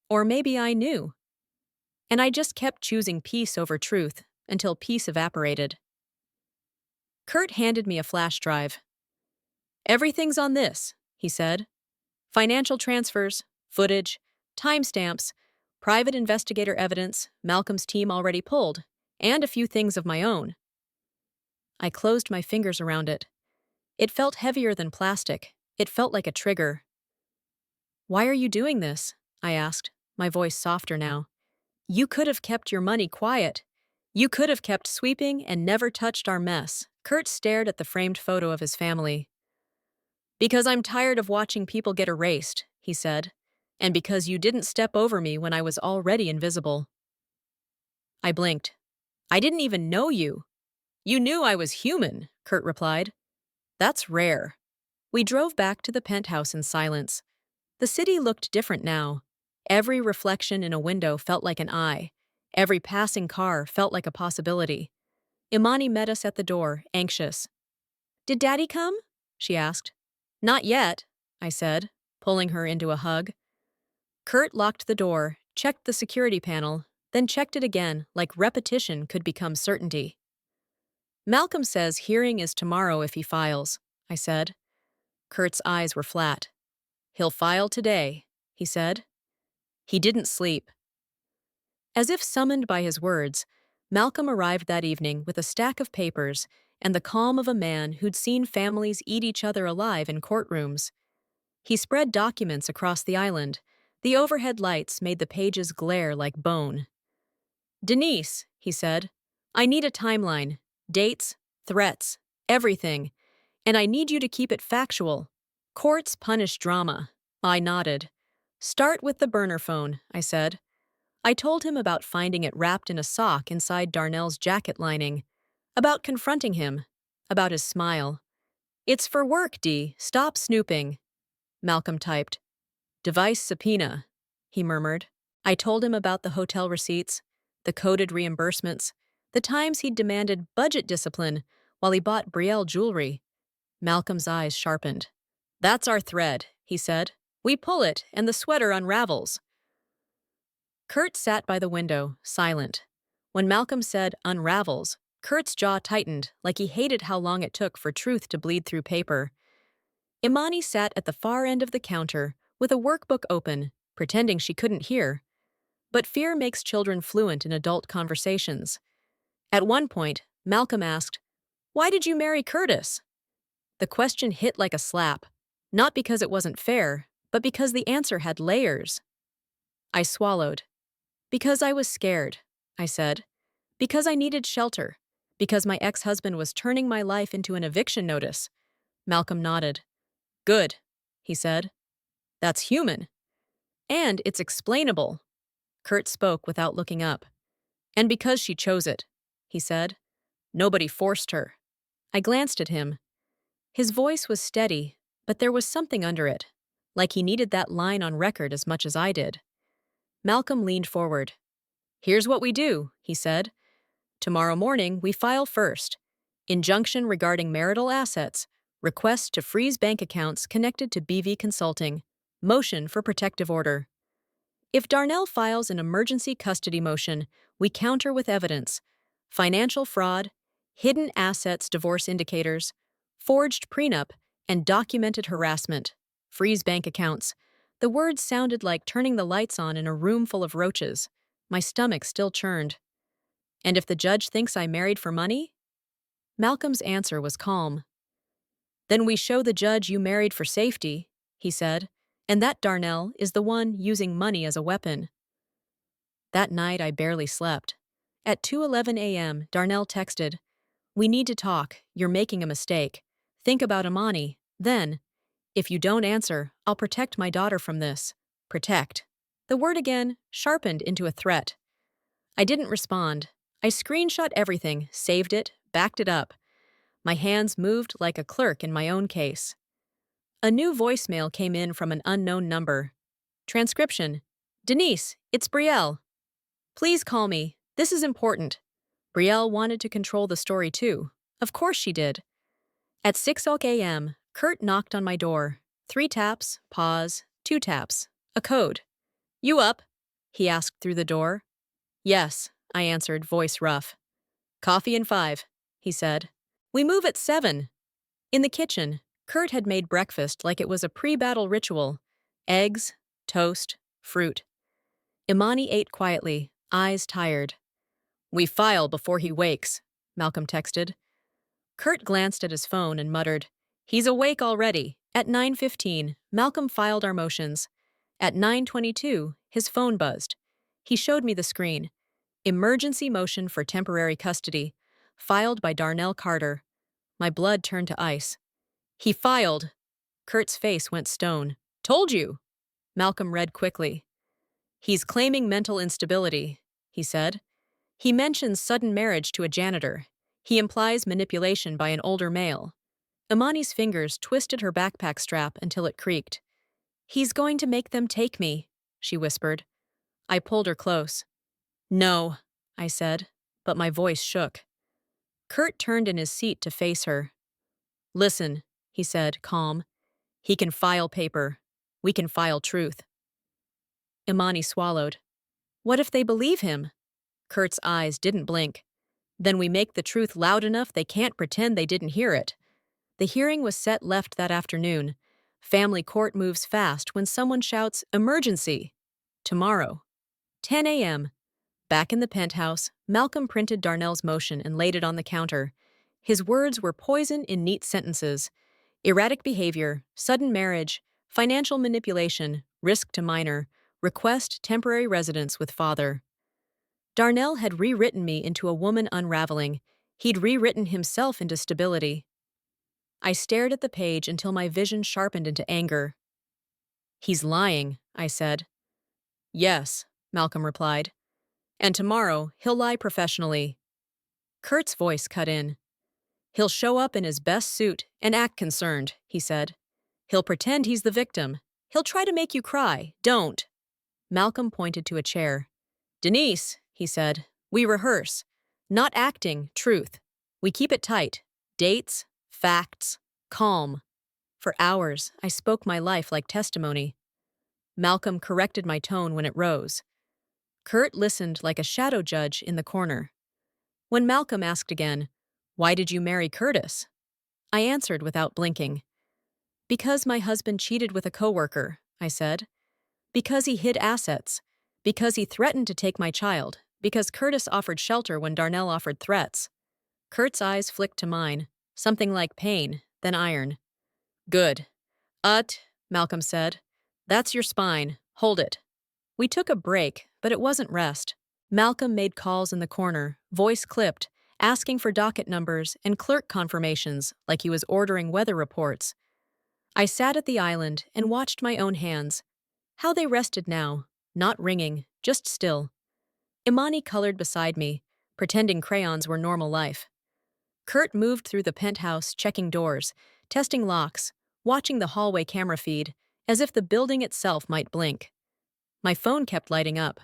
Or maybe I knew. And I just kept choosing peace over truth until peace evaporated. Kurt handed me a flash drive. Everything's on this, he said. Financial transfers, footage, timestamps, private investigator evidence Malcolm's team already pulled, and a few things of my own. I closed my fingers around it. It felt heavier than plastic. It felt like a trigger. Why are you doing this? I asked, my voice softer now. You could have kept your money quiet. You could have kept sweeping and never touched our mess. Kurt stared at the framed photo of his family. Because I'm tired of watching people get erased, he said, and because you didn't step over me when I was already invisible. I blinked. I didn't even know you. You knew I was human, Kurt replied. That's rare. We drove back to the penthouse in silence. The city looked different now. Every reflection in a window felt like an eye. Every passing car felt like a possibility. Imani met us at the door, anxious. Did Daddy come? She asked. Not yet, I said, pulling her into a hug. Kurt locked the door, checked the security panel, then checked it again like repetition could become certainty. Malcolm says hearing is tomorrow if he files, I said. Kurt's eyes were flat. He'll file today, he said. He didn't sleep. As if summoned by his words, Malcolm arrived that evening with a stack of papers and the calm of a man who'd seen families eat each other alive in courtrooms. He spread documents across the island. The overhead lights made the pages glare like bone. "Denise," he said, "I need a timeline. Dates, threats, everything. And I need you to keep it factual. Courts punish drama." I nodded. "Start with the burner phone," I said. I told him about finding it wrapped in a sock inside Darnell's jacket lining, about confronting him, about his smile. "It's for work, Dee. Stop snooping." Malcolm typed. "Device subpoena," he murmured. I told him about the hotel receipts, the coded reimbursements, the times he'd demanded budget discipline while he bought Brielle jewelry. Malcolm's eyes sharpened. "That's our thread," he said. "We pull it, and the sweater unravels." Kurt sat by the window, silent. When Malcolm said unravels, Kurt's jaw tightened, like he hated how long it took for truth to bleed through paper. Imani sat at the far end of the counter, with a workbook open, pretending she couldn't hear. But fear makes children fluent in adult conversations. At one point, Malcolm asked, "Why did you marry Curtis?" The question hit like a slap, not because it wasn't fair, but because the answer had layers. I swallowed. "Because I was scared," I said. "Because I needed shelter. Because my ex-husband was turning my life into an eviction notice." Malcolm nodded. "Good," he said. "That's human. And it's explainable." Kurt spoke without looking up. "And because she chose it," he said. "Nobody forced her." I glanced at him. His voice was steady, but there was something under it, like he needed that line on record as much as I did. Malcolm leaned forward. "Here's what we do," he said. "Tomorrow morning, we file first. Injunction regarding marital assets. Request to freeze bank accounts connected to BV Consulting. Motion for protective order. If Darnell files an emergency custody motion, we counter with evidence. Financial fraud, hidden assets divorce indicators, forged prenup, and documented harassment. Freeze bank accounts." The words sounded like turning the lights on in a room full of roaches. My stomach still churned. "And if the judge thinks I married for money?" Malcolm's answer was calm. "Then we show the judge you married for safety," he said, "and that Darnell is the one using money as a weapon." That night I barely slept. At 2:11 a.m., Darnell texted, "We need to talk. You're making a mistake. Think about Imani. Then, if you don't answer, I'll protect my daughter from this." Protect. The word again, sharpened into a threat. I didn't respond. I screenshot everything, saved it, backed it up. My hands moved like a clerk in my own case. A new voicemail came in from an unknown number. Transcription. "Denise, it's Brielle. Please call me. This is important." Brielle wanted to control the story too. Of course she did. At 6 a.m., Kurt knocked on my door. 3 taps, pause, 2 taps, a code. "You up?" he asked through the door. "Yes," I answered, voice rough. "Coffee in 5, he said. "We move at 7. In the kitchen, Kurt had made breakfast like it was a pre-battle ritual. Eggs, toast, fruit. Imani ate quietly, eyes tired. "We file before he wakes," Malcolm texted. Kurt glanced at his phone and muttered, "He's awake already." At 9:15, Malcolm filed our motions. At 9:22, his phone buzzed. He showed me the screen. Emergency motion for temporary custody, filed by Darnell Carter. My blood turned to ice. "He filed." Kurt's face went stone. "Told you." Malcolm read quickly. "He's claiming mental instability," he said. "He mentions sudden marriage to a janitor. He implies manipulation by an older male." Imani's fingers twisted her backpack strap until it creaked. "He's going to make them take me," she whispered. I pulled her close. "No," I said, but my voice shook. Kurt turned in his seat to face her. "Listen," he said, calm. "He can file paper. We can file truth." Imani swallowed. "What if they believe him?" Kurt's eyes didn't blink. "Then we make the truth loud enough they can't pretend they didn't hear it." The hearing was set left that afternoon. Family court moves fast when someone shouts, "Emergency!" Tomorrow. 10 a.m. Back in the penthouse, Malcolm printed Darnell's motion and laid it on the counter. His words were poison in neat sentences. Erratic behavior, sudden marriage, financial manipulation, risk to minor, request temporary residence with father. Darnell had rewritten me into a woman unraveling. He'd rewritten himself into stability. I stared at the page until my vision sharpened into anger. "He's lying," I said. "Yes," Malcolm replied. "And tomorrow, he'll lie professionally." Kurt's voice cut in. "He'll show up in his best suit and act concerned," he said. "He'll pretend he's the victim. He'll try to make you cry. Don't." Malcolm pointed to a chair. "Denise," he said, "we rehearse. Not acting, truth. We keep it tight. Dates, facts, calm." For hours, I spoke my life like testimony. Malcolm corrected my tone when it rose. Kurt listened like a shadow judge in the corner. When Malcolm asked again, "Why did you marry Curtis?" I answered without blinking. "Because my husband cheated with a coworker," I said. "Because he hid assets. Because he threatened to take my child. Because Curtis offered shelter when Darnell offered threats." Kurt's eyes flicked to mine, something like pain, then iron. "Good. Malcolm said. "That's your spine. Hold it." We took a break, but it wasn't rest. Malcolm made calls in the corner, voice clipped, asking for docket numbers and clerk confirmations like he was ordering weather reports. I sat at the island and watched my own hands. How they rested now, not ringing, just still. Imani colored beside me, pretending crayons were normal life. Kurt moved through the penthouse, checking doors, testing locks, watching the hallway camera feed, as if the building itself might blink. My phone kept lighting up.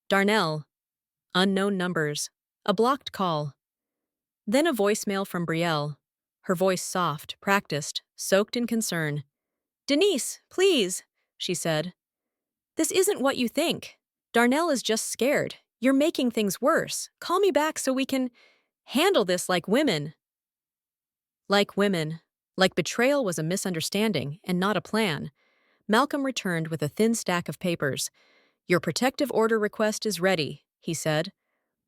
Darnell. Unknown numbers. A blocked call. Then a voicemail from Brielle. Her voice soft, practiced, soaked in concern. "Denise, please," she said. "This isn't what you think. Darnell is just scared. You're making things worse. Call me back so we can handle this like women." Like women. Like betrayal was a misunderstanding and not a plan. Malcolm returned with a thin stack of papers. "Your protective order request is ready," he said.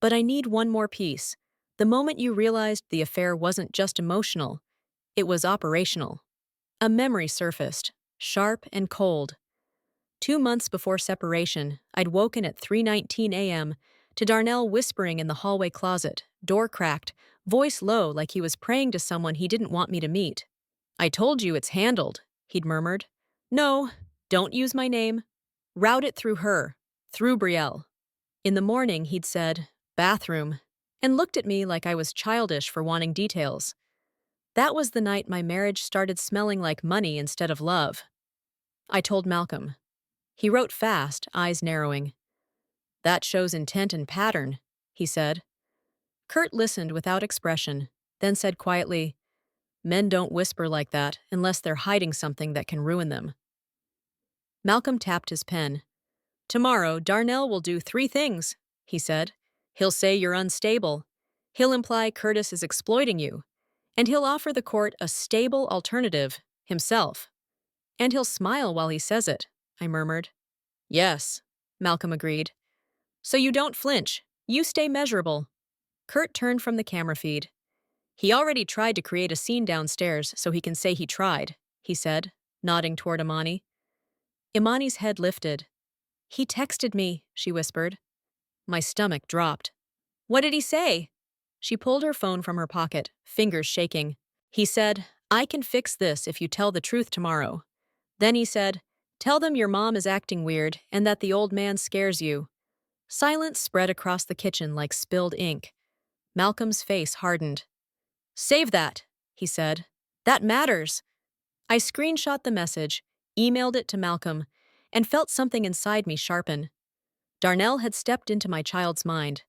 "But I need one more piece. The moment you realized the affair wasn't just emotional, it was operational." A memory surfaced, sharp and cold. 2 months before separation, I'd woken at 3:19 a.m. to Darnell whispering in the hallway closet, door cracked, voice low like he was praying to someone he didn't want me to meet. "I told you it's handled," he'd murmured. "No, don't use my name. Route it through her, through Brielle." In the morning, he'd said, "Bathroom," and looked at me like I was childish for wanting details. That was the night my marriage started smelling like money instead of love. I told Malcolm. He wrote fast, eyes narrowing. "That shows intent and pattern," he said. Kurt listened without expression, then said quietly, "Men don't whisper like that unless they're hiding something that can ruin them." Malcolm tapped his pen. "Tomorrow, Darnell will do 3 things," he said. "He'll say you're unstable. He'll imply Curtis is exploiting you. And he'll offer the court a stable alternative, himself." "And he'll smile while he says it," I murmured. "Yes," Malcolm agreed. "So you don't flinch. You stay measurable." Kurt turned from the camera feed. "He already tried to create a scene downstairs so he can say he tried," he said, nodding toward Imani. Imani's head lifted. "He texted me," she whispered. My stomach dropped. "What did he say?" She pulled her phone from her pocket, fingers shaking. "He said, 'I can fix this if you tell the truth tomorrow.' Then he said, 'Tell them your mom is acting weird and that the old man scares you.'" Silence spread across the kitchen like spilled ink. Malcolm's face hardened. "Save that," he said. "That matters." I screenshot the message, emailed it to Malcolm, and felt something inside me sharpen. Darnell had stepped into my child's mind.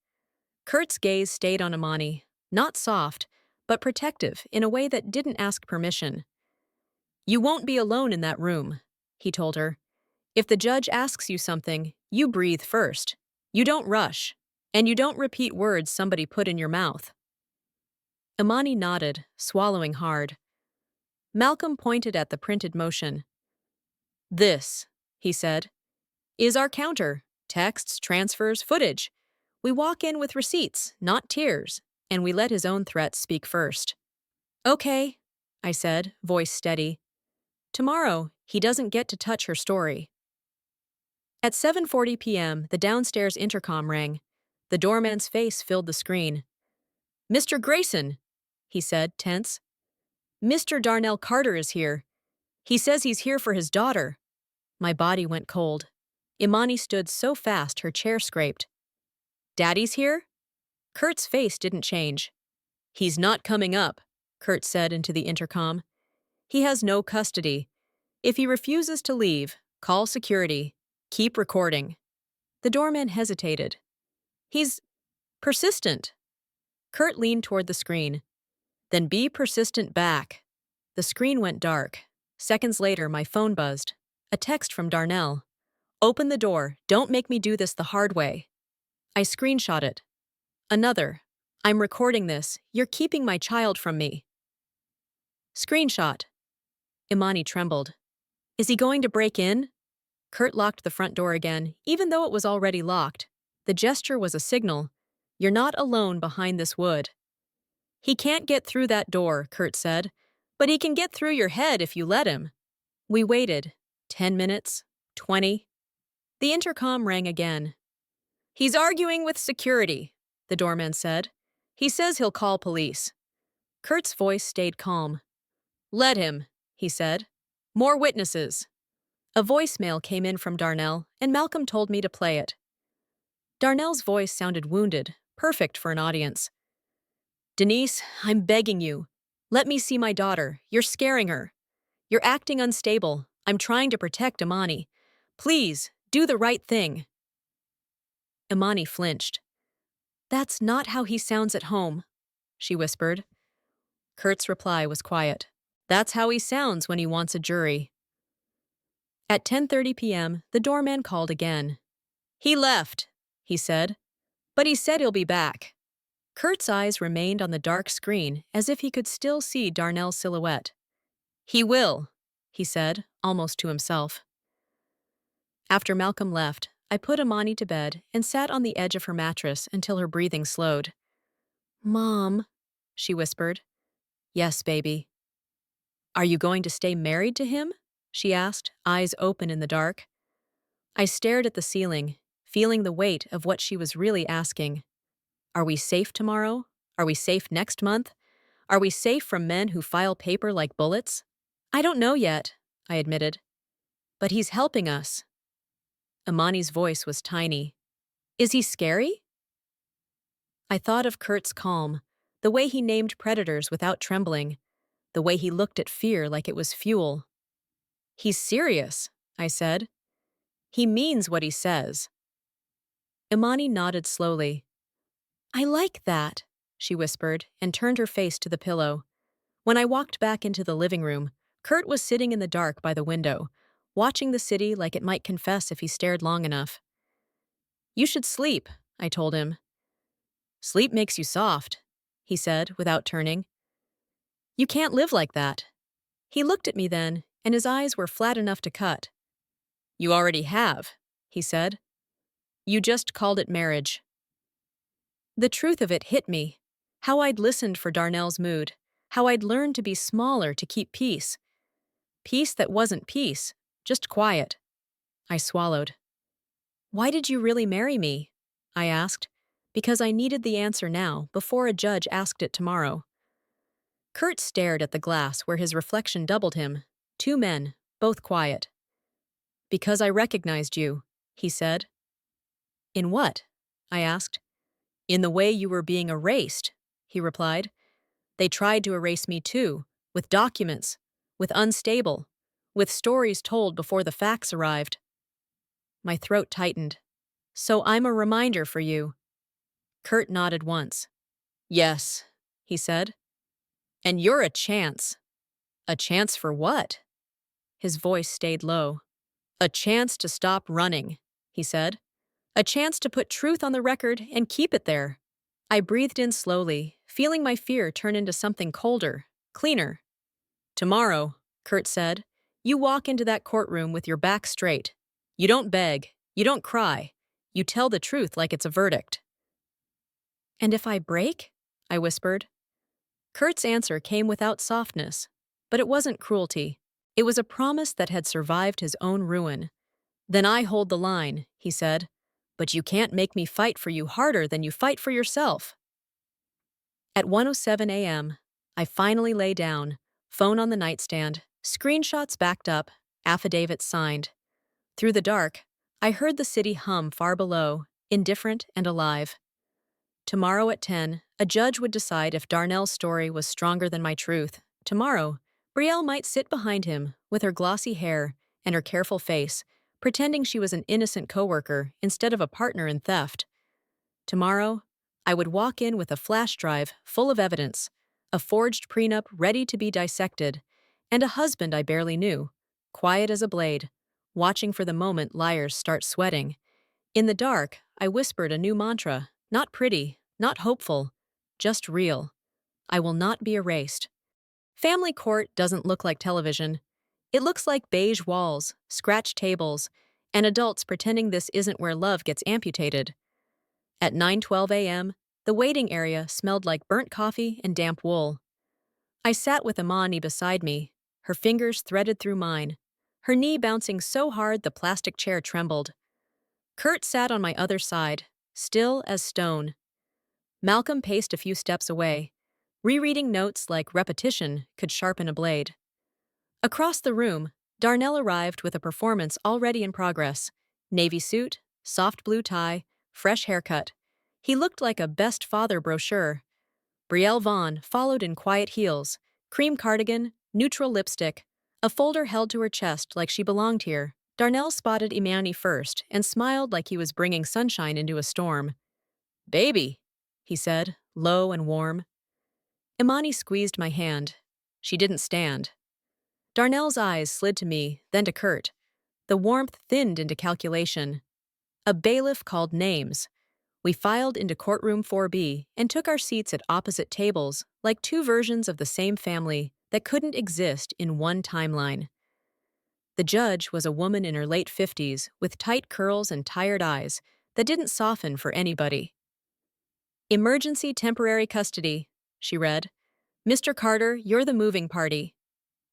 Kurt's gaze stayed on Imani, not soft, but protective in a way that didn't ask permission. "You won't be alone in that room," he told her. "If the judge asks you something, you breathe first. You don't rush, and you don't repeat words somebody put in your mouth." Imani nodded, swallowing hard. Malcolm pointed at the printed motion. "This," he said, "is our counter. Texts, transfers, footage. We walk in with receipts, not tears, and we let his own threats speak first. Okay, I said, voice steady. Tomorrow, he doesn't get to touch her story. At 7:40 p.m., the downstairs intercom rang. The doorman's face filled the screen. Mr. Grayson, he said, tense. Mr. Darnell Carter is here. He says he's here for his daughter. My body went cold. Imani stood so fast her chair scraped. Daddy's here? Kurt's face didn't change. He's not coming up, Kurt said into the intercom. He has no custody. If he refuses to leave, call security. Keep recording. The doorman hesitated. He's persistent. Kurt leaned toward the screen. Then be persistent back. The screen went dark. Seconds later, my phone buzzed. A text from Darnell. Open the door. Don't make me do this the hard way. I screenshot it. Another. I'm recording this. You're keeping my child from me. Screenshot. Imani trembled. Is he going to break in? Kurt locked the front door again, even though it was already locked. The gesture was a signal. You're not alone behind this wood. He can't get through that door, Kurt said, but he can get through your head if you let him. We waited. 10 minutes. 20. The intercom rang again. He's arguing with security, the doorman said. He says he'll call police. Kurt's voice stayed calm. Let him, he said. More witnesses. A voicemail came in from Darnell, and Malcolm told me to play it. Darnell's voice sounded wounded, perfect for an audience. Denise, I'm begging you. Let me see my daughter. You're scaring her. You're acting unstable. I'm trying to protect Imani. Please, do the right thing. Imani flinched. That's not how he sounds at home, she whispered. Kurt's reply was quiet. That's how he sounds when he wants a jury. At 10:30 p.m., the doorman called again. He left, he said, but he said he'll be back. Kurt's eyes remained on the dark screen as if he could still see Darnell's silhouette. He will, he said, almost to himself. After Malcolm left, I put Imani to bed and sat on the edge of her mattress until her breathing slowed. Mom, she whispered. Yes, baby. Are you going to stay married to him? She asked, eyes open in the dark. I stared at the ceiling, feeling the weight of what she was really asking. Are we safe tomorrow? Are we safe next month? Are we safe from men who file paper like bullets? I don't know yet, I admitted. But he's helping us. Imani's voice was tiny. Is he scary? I thought of Kurt's calm, the way he named predators without trembling, the way he looked at fear like it was fuel. He's serious, I said. He means what he says. Imani nodded slowly. I like that, she whispered and turned her face to the pillow. When I walked back into the living room, Kurt was sitting in the dark by the window, watching the city like it might confess if he stared long enough. You should sleep, I told him. Sleep makes you soft, he said without turning. You can't live like that. He looked at me then, and his eyes were flat enough to cut. You already have, he said. You just called it marriage. The truth of it hit me. How I'd listened for Darnell's mood. How I'd learned to be smaller to keep peace. Peace that wasn't peace, just quiet. I swallowed. Why did you really marry me? I asked, because I needed the answer now before a judge asked it tomorrow. Kurt stared at the glass where his reflection doubled him. Two men, both quiet. Because I recognized you, he said. In what? I asked. In the way you were being erased, he replied. They tried to erase me too, with documents, with unstable, with stories told before the facts arrived. My throat tightened. So I'm a reminder for you. Kurt nodded once. Yes, he said. And you're a chance. A chance for what? His voice stayed low. A chance to stop running, he said. A chance to put truth on the record and keep it there. I breathed in slowly, feeling my fear turn into something colder, cleaner. Tomorrow, Kurt said, you walk into that courtroom with your back straight. You don't beg. You don't cry. You tell the truth like it's a verdict. And if I break? I whispered. Kurt's answer came without softness, but it wasn't cruelty. It was a promise that had survived his own ruin. Then I hold the line, he said. But you can't make me fight for you harder than you fight for yourself. At 1:07 a.m., I finally lay down, phone on the nightstand, screenshots backed up, affidavit signed. Through the dark, I heard the city hum far below, indifferent and alive. Tomorrow at 10, a judge would decide if Darnell's story was stronger than my truth. Tomorrow, Brielle might sit behind him, with her glossy hair and her careful face, pretending she was an innocent coworker instead of a partner in theft. Tomorrow, I would walk in with a flash drive full of evidence, a forged prenup ready to be dissected, and a husband I barely knew, quiet as a blade, watching for the moment liars start sweating. In the dark, I whispered a new mantra, not pretty, not hopeful, just real. I will not be erased. Family court doesn't look like television. It looks like beige walls, scratched tables, and adults pretending this isn't where love gets amputated. At 9:12 a.m., the waiting area smelled like burnt coffee and damp wool. I sat with Imani beside me, her fingers threaded through mine, her knee bouncing so hard the plastic chair trembled. Kurt sat on my other side, still as stone. Malcolm paced a few steps away, rereading notes like repetition could sharpen a blade. Across the room, Darnell arrived with a performance already in progress. Navy suit, soft blue tie, fresh haircut. He looked like a best father brochure. Brielle Vaughn followed in quiet heels, cream cardigan, neutral lipstick, a folder held to her chest like she belonged here. Darnell spotted Imani first and smiled like he was bringing sunshine into a storm. "Baby," he said, low and warm. Imani squeezed my hand. She didn't stand. Darnell's eyes slid to me, then to Kurt. The warmth thinned into calculation. A bailiff called names. We filed into courtroom 4B and took our seats at opposite tables, like two versions of the same family that couldn't exist in one timeline. The judge was a woman in her late 50s with tight curls and tired eyes that didn't soften for anybody. "Emergency temporary custody," she read. "Mr. Carter, you're the moving party."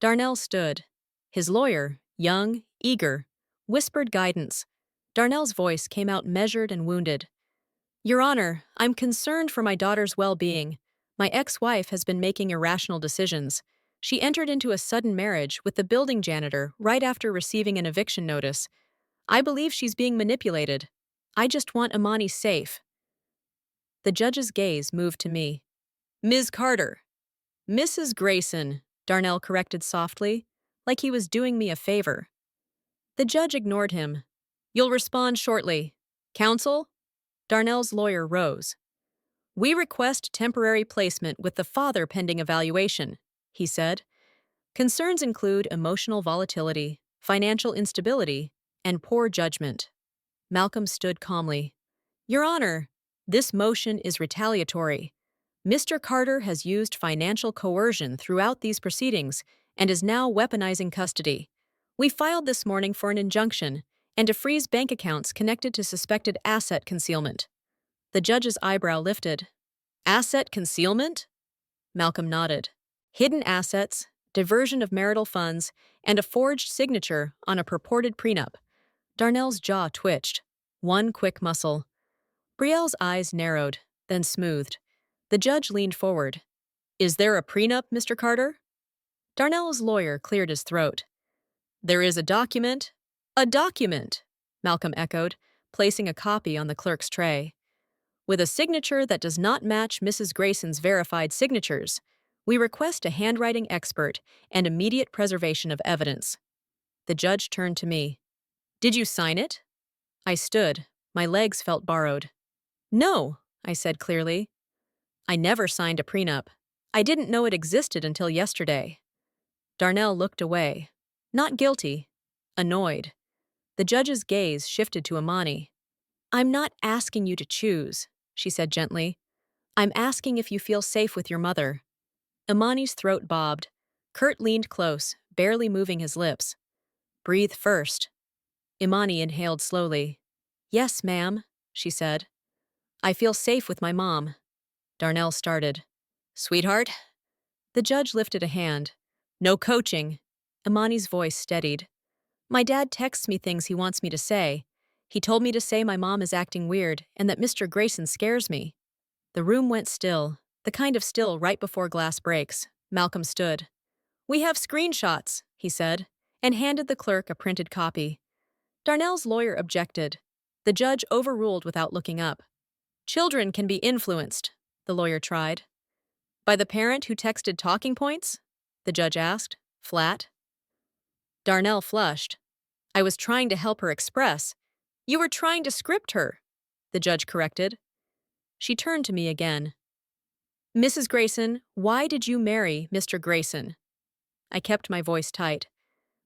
Darnell stood. His lawyer, young, eager, whispered guidance. Darnell's voice came out measured and wounded. "Your Honor, I'm concerned for my daughter's well-being. My ex-wife has been making irrational decisions. She entered into a sudden marriage with the building janitor right after receiving an eviction notice. I believe she's being manipulated. I just want Imani safe." The judge's gaze moved to me. "Ms. Carter." "Mrs. Grayson," Darnell corrected softly, like he was doing me a favor. The judge ignored him. "You'll respond shortly. Counsel?" Darnell's lawyer rose. "We request temporary placement with the father pending evaluation," he said. "Concerns include emotional volatility, financial instability, and poor judgment." Malcolm stood calmly. "Your Honor, this motion is retaliatory. Mr. Carter has used financial coercion throughout these proceedings and is now weaponizing custody. We filed this morning for an injunction and to freeze bank accounts connected to suspected asset concealment." The judge's eyebrow lifted. "Asset concealment?" Malcolm nodded. "Hidden assets, diversion of marital funds, and a forged signature on a purported prenup." Darnell's jaw twitched. One quick muscle. Brielle's eyes narrowed, then smoothed. The judge leaned forward. "Is there a prenup, Mr. Carter?" Darnell's lawyer cleared his throat. "There is a document." "A document," Malcolm echoed, placing a copy on the clerk's tray. "With a signature that does not match Mrs. Grayson's verified signatures. We request a handwriting expert and immediate preservation of evidence." The judge turned to me. "Did you sign it?" I stood. My legs felt borrowed. "No," I said clearly. "I never signed a prenup. I didn't know it existed until yesterday." Darnell looked away. Not guilty. Annoyed. The judge's gaze shifted to Imani. "I'm not asking you to choose," she said gently. "I'm asking if you feel safe with your mother." Imani's throat bobbed. Kurt leaned close, barely moving his lips. "Breathe first." Imani inhaled slowly. "Yes, ma'am," she said. "I feel safe with my mom." Darnell started. Sweetheart? The judge lifted a hand. No coaching. Imani's voice steadied. My dad texts me things he wants me to say. He told me to say my mom is acting weird and that Mr. Grayson scares me. The room went still, the kind of still right before glass breaks. Malcolm stood. We have screenshots, he said, and handed the clerk a printed copy. Darnell's lawyer objected. The judge overruled without looking up. Children can be influenced, the lawyer tried. By the parent who texted talking points? The judge asked, flat. Darnell flushed. I was trying to help her express. You were trying to script her, the judge corrected. She turned to me again. Mrs. Grayson, why did you marry Mr. Grayson? I kept my voice tight.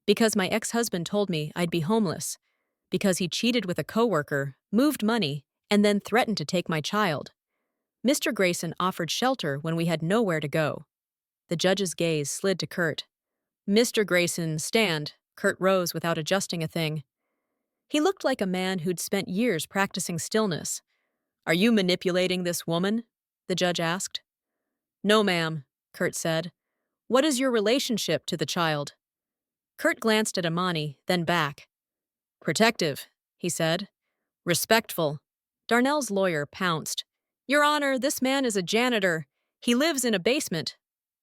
Because my ex-husband told me I'd be homeless. Because he cheated with a coworker, moved money, and then threatened to take my child. Mr. Grayson offered shelter when we had nowhere to go. The judge's gaze slid to Kurt. Mr. Grayson, stand. Kurt rose without adjusting a thing. He looked like a man who'd spent years practicing stillness. Are you manipulating this woman? The judge asked. No, ma'am, Kurt said. What is your relationship to the child? Kurt glanced at Imani, then back. Protective, he said. Respectful. Darnell's lawyer pounced. Your Honor, this man is a janitor. He lives in a basement.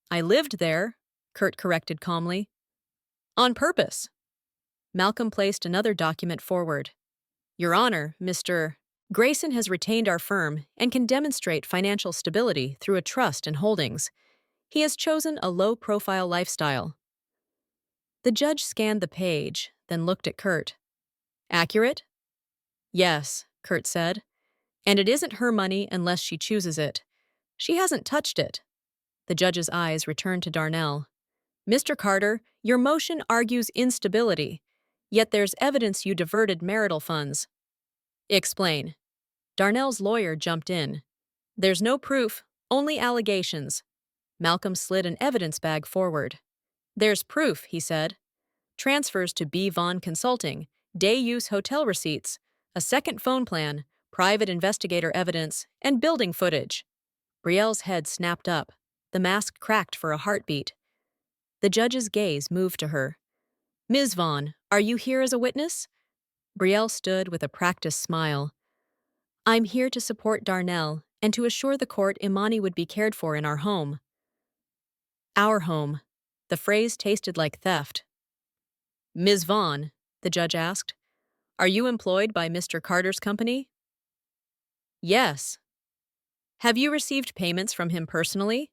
I lived there, Kurt corrected calmly. On purpose. Malcolm placed another document forward. Your Honor, Mr. Grayson has retained our firm and can demonstrate financial stability through a trust and holdings. He has chosen a low-profile lifestyle. The judge scanned the page, then looked at Kurt. Accurate? Yes, Kurt said. And it isn't her money unless she chooses it. She hasn't touched it. The judge's eyes returned to Darnell. Mr. Carter, your motion argues instability, yet there's evidence you diverted marital funds. Explain. Darnell's lawyer jumped in. There's no proof, only allegations. Malcolm slid an evidence bag forward. There's proof, he said. Transfers to B. Vaughn Consulting, day-use hotel receipts, a second phone plan, private investigator evidence, and building footage. Brielle's head snapped up. The mask cracked for a heartbeat. The judge's gaze moved to her. Ms. Vaughn, are you here as a witness? Brielle stood with a practiced smile. I'm here to support Darnell and to assure the court Imani would be cared for in our home. Our home. The phrase tasted like theft. Ms. Vaughn, the judge asked, are you employed by Mr. Carter's company? Yes. Have you received payments from him personally?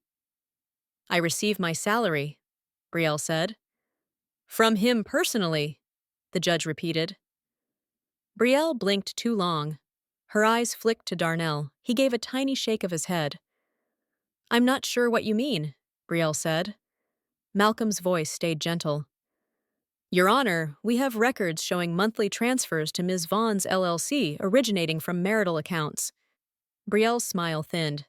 I receive my salary, Brielle said. From him personally, the judge repeated. Brielle blinked too long. Her eyes flicked to Darnell. He gave a tiny shake of his head. I'm not sure what you mean, Brielle said. Malcolm's voice stayed gentle. Your Honor, we have records showing monthly transfers to Ms. Vaughn's LLC originating from marital accounts. Brielle's smile thinned.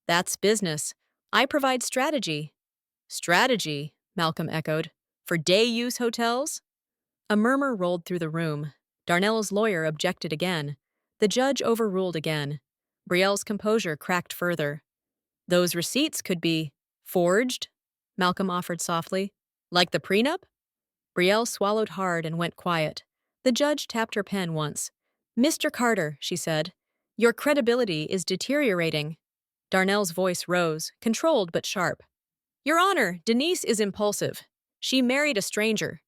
That's business. I provide strategy. Strategy, Malcolm echoed. For day-use hotels? A murmur rolled through the room. Darnell's lawyer objected again. The judge overruled again. Brielle's composure cracked further. Those receipts could be forged, Malcolm offered softly. Like the prenup? Brielle swallowed hard and went quiet. The judge tapped her pen once. Mr. Carter, she said, your credibility is deteriorating. Darnell's voice rose, controlled but sharp. Your Honor, Denise is impulsive. She married a stranger.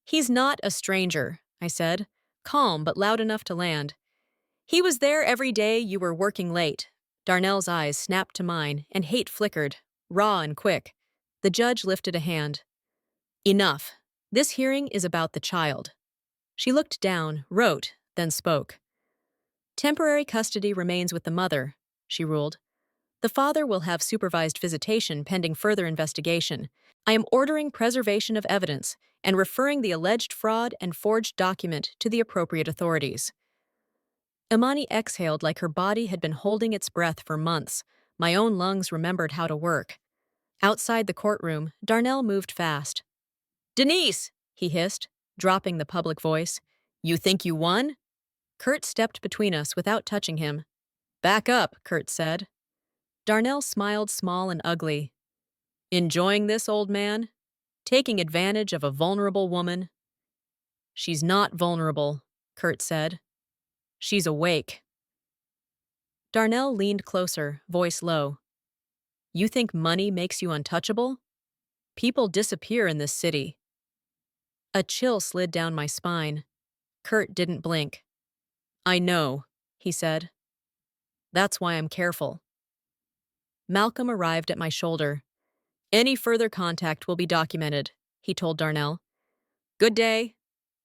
He's not a stranger, I said, calm but loud enough to land. He was there every day you were working late. Darnell's eyes snapped to mine, and hate flickered, raw and quick. The judge lifted a hand. Enough. This hearing is about the child. She looked down, wrote, then spoke. Temporary custody remains with the mother, she ruled. The father will have supervised visitation pending further investigation. I am ordering preservation of evidence and referring the alleged fraud and forged document to the appropriate authorities. Imani exhaled like her body had been holding its breath for months. My own lungs remembered how to work. Outside the courtroom, Darnell moved fast. Denise, he hissed, dropping the public voice. You think you won? Kurt stepped between us without touching him. Back up, Kurt said. Darnell smiled small and ugly. Enjoying this, old man? Taking advantage of a vulnerable woman? She's not vulnerable, Kurt said. She's awake. Darnell leaned closer, voice low. You think money makes you untouchable? People disappear in this city. A chill slid down my spine. Kurt didn't blink. I know, he said. That's why I'm careful. Malcolm arrived at my shoulder. Any further contact will be documented, he told Darnell. Good day.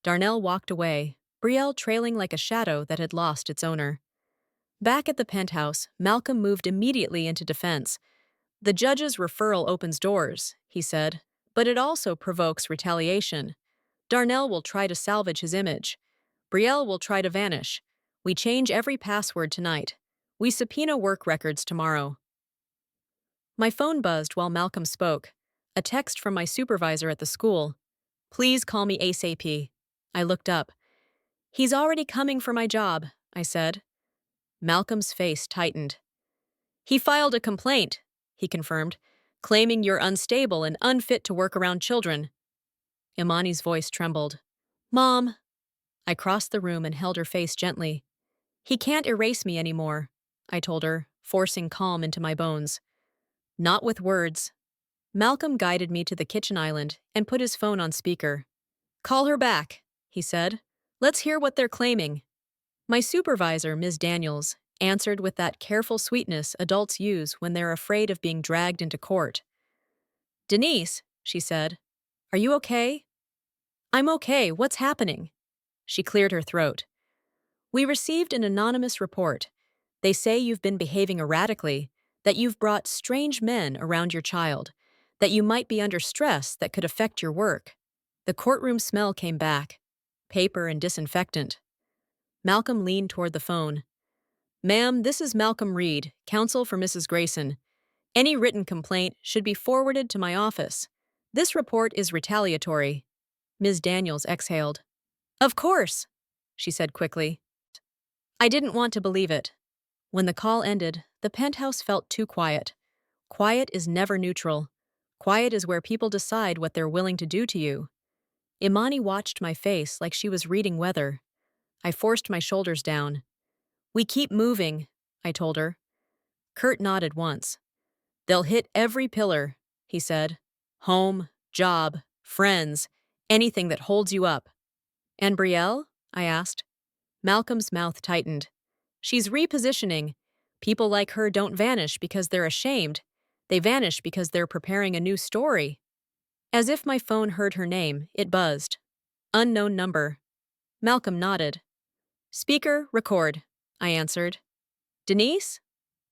Darnell walked away, Brielle trailing like a shadow that had lost its owner. Back at the penthouse, Malcolm moved immediately into defense. The judge's referral opens doors, he said, but it also provokes retaliation. Darnell will try to salvage his image. Brielle will try to vanish. We change every password tonight. We subpoena work records tomorrow. My phone buzzed while Malcolm spoke. A text from my supervisor at the school. Please call me ASAP. I looked up. He's already coming for my job, I said. Malcolm's face tightened. He filed a complaint, he confirmed, claiming you're unstable and unfit to work around children. Imani's voice trembled. Mom. I crossed the room and held her face gently. He can't erase me anymore, I told her, forcing calm into my bones. Not with words. Malcolm guided me to the kitchen island and put his phone on speaker. Call her back, he said. Let's hear what they're claiming. My supervisor, Ms. Daniels, answered with that careful sweetness adults use when they're afraid of being dragged into court. Denise, she said, are you okay? I'm okay. What's happening? She cleared her throat. We received an anonymous report. They say you've been behaving erratically, that you've brought strange men around your child, that you might be under stress that could affect your work. The courtroom smell came back. Paper and disinfectant. Malcolm leaned toward the phone. Ma'am, this is Malcolm Reed, counsel for Mrs. Grayson. Any written complaint should be forwarded to my office. This report is retaliatory. Ms. Daniels exhaled. Of course, she said quickly. I didn't want to believe it. When the call ended, the penthouse felt too quiet. Quiet is never neutral. Quiet is where people decide what they're willing to do to you. Imani watched my face like she was reading weather. I forced my shoulders down. We keep moving, I told her. Kurt nodded once. They'll hit every pillar, he said. Home, job, friends, anything that holds you up. And Brielle? I asked. Malcolm's mouth tightened. She's repositioning. People like her don't vanish because they're ashamed. They vanish because they're preparing a new story. As if my phone heard her name, it buzzed. Unknown number. Malcolm nodded. Speaker, record, I answered. Denise?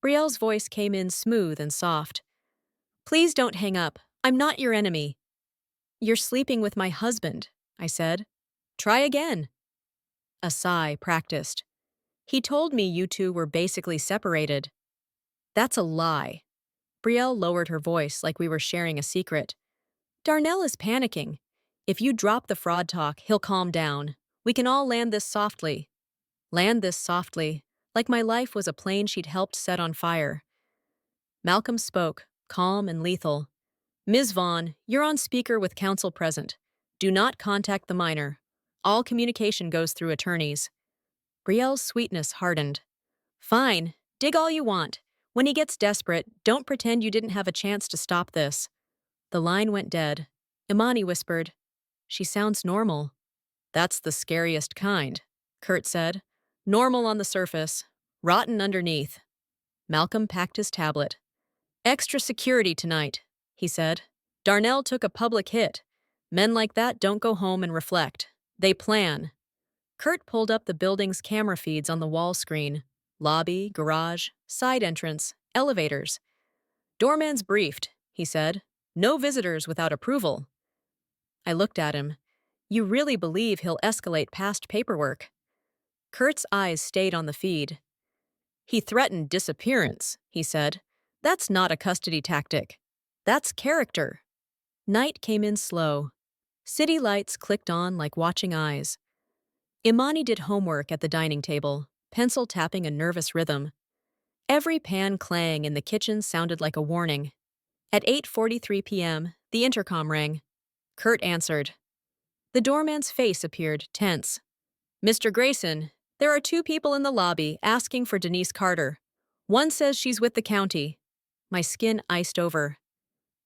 Brielle's voice came in smooth and soft. Please don't hang up. I'm not your enemy. You're sleeping with my husband, I said. Try again. A sigh practiced. He told me you two were basically separated. That's a lie. Brielle lowered her voice like we were sharing a secret. Darnell is panicking. If you drop the fraud talk, he'll calm down. We can all land this softly. Land this softly, like my life was a plane she'd helped set on fire. Malcolm spoke, calm and lethal. Ms. Vaughn, you're on speaker with counsel present. Do not contact the minor. All communication goes through attorneys. Brielle's sweetness hardened. Fine, dig all you want. When he gets desperate, don't pretend you didn't have a chance to stop this. The line went dead. Imani whispered, She sounds normal. That's the scariest kind, Kurt said. Normal on the surface, rotten underneath. Malcolm packed his tablet. Extra security tonight, he said. Darnell took a public hit. Men like that don't go home and reflect. They plan. Kurt pulled up the building's camera feeds on the wall screen. Lobby, garage, side entrance, elevators. Doorman's briefed, he said. No visitors without approval. I looked at him. You really believe he'll escalate past paperwork? Kurt's eyes stayed on the feed. He threatened disappearance, he said. That's not a custody tactic. That's character. Night came in slow. City lights clicked on like watching eyes. Imani did homework at the dining table, pencil tapping a nervous rhythm. Every pan clang in the kitchen sounded like a warning. At 8:43 p.m., the intercom rang. Kurt answered. The doorman's face appeared tense. "Mr. Grayson, there are two people in the lobby asking for Denise Carter. One says she's with the county." My skin iced over.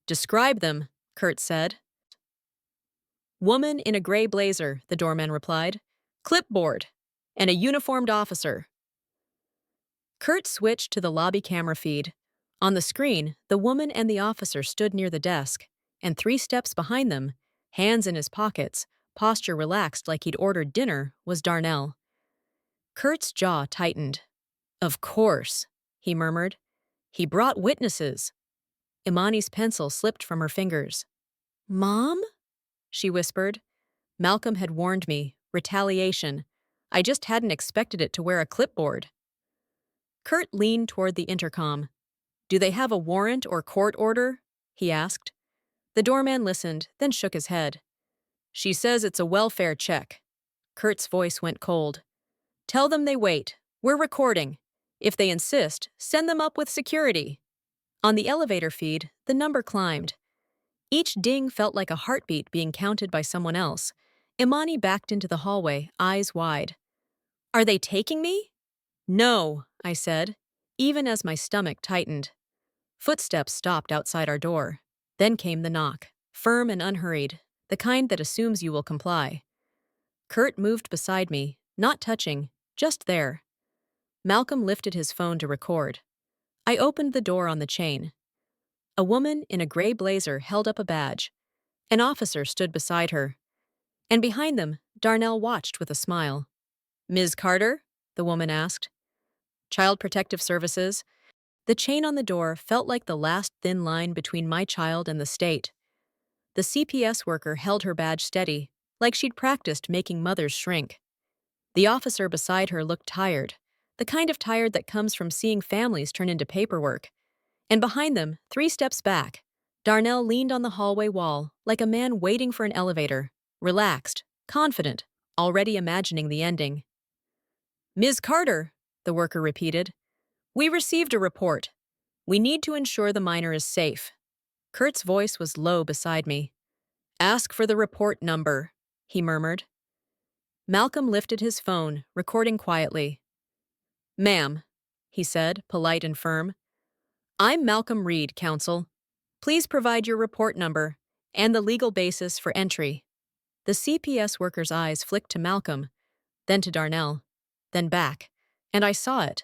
"Describe them," Kurt said. "Woman in a gray blazer," the doorman replied. "Clipboard. And a uniformed officer." Kurt switched to the lobby camera feed. On the screen, the woman and the officer stood near the desk, and 3 steps behind them, hands in his pockets, posture relaxed like he'd ordered dinner, was Darnell. Kurt's jaw tightened. "Of course," he murmured. "He brought witnesses." Imani's pencil slipped from her fingers. "Mom?" she whispered. Malcolm had warned me. Retaliation. I just hadn't expected it to wear a clipboard. Kurt leaned toward the intercom. "Do they have a warrant or court order?" he asked. The doorman listened, then shook his head. "She says it's a welfare check." Kurt's voice went cold. "Tell them they wait. We're recording. If they insist, send them up with security." On the elevator feed, the number climbed. Each ding felt like a heartbeat being counted by someone else. Imani backed into the hallway, eyes wide. "Are they taking me?" "No," I said, even as my stomach tightened. Footsteps stopped outside our door. Then came the knock, firm and unhurried, the kind that assumes you will comply. Kurt moved beside me, not touching, just there. Malcolm lifted his phone to record. I opened the door on the chain. A woman in a gray blazer held up a badge. An officer stood beside her. And behind them, Darnell watched with a smile. "Ms. Carter?" the woman asked. "Child Protective Services." The chain on the door felt like the last thin line between my child and the state. The CPS worker held her badge steady, like she'd practiced making mothers shrink. The officer beside her looked tired, the kind of tired that comes from seeing families turn into paperwork. And behind them, 3 steps back, Darnell leaned on the hallway wall like a man waiting for an elevator, relaxed, confident, already imagining the ending. "Ms. Carter," the worker repeated. "We received a report. We need to ensure the minor is safe." Kurt's voice was low beside me. "Ask for the report number," he murmured. Malcolm lifted his phone, recording quietly. "Ma'am," he said, polite and firm. "I'm Malcolm Reed, counsel. Please provide your report number and the legal basis for entry." The CPS worker's eyes flicked to Malcolm, then to Darnell, then back, and I saw it.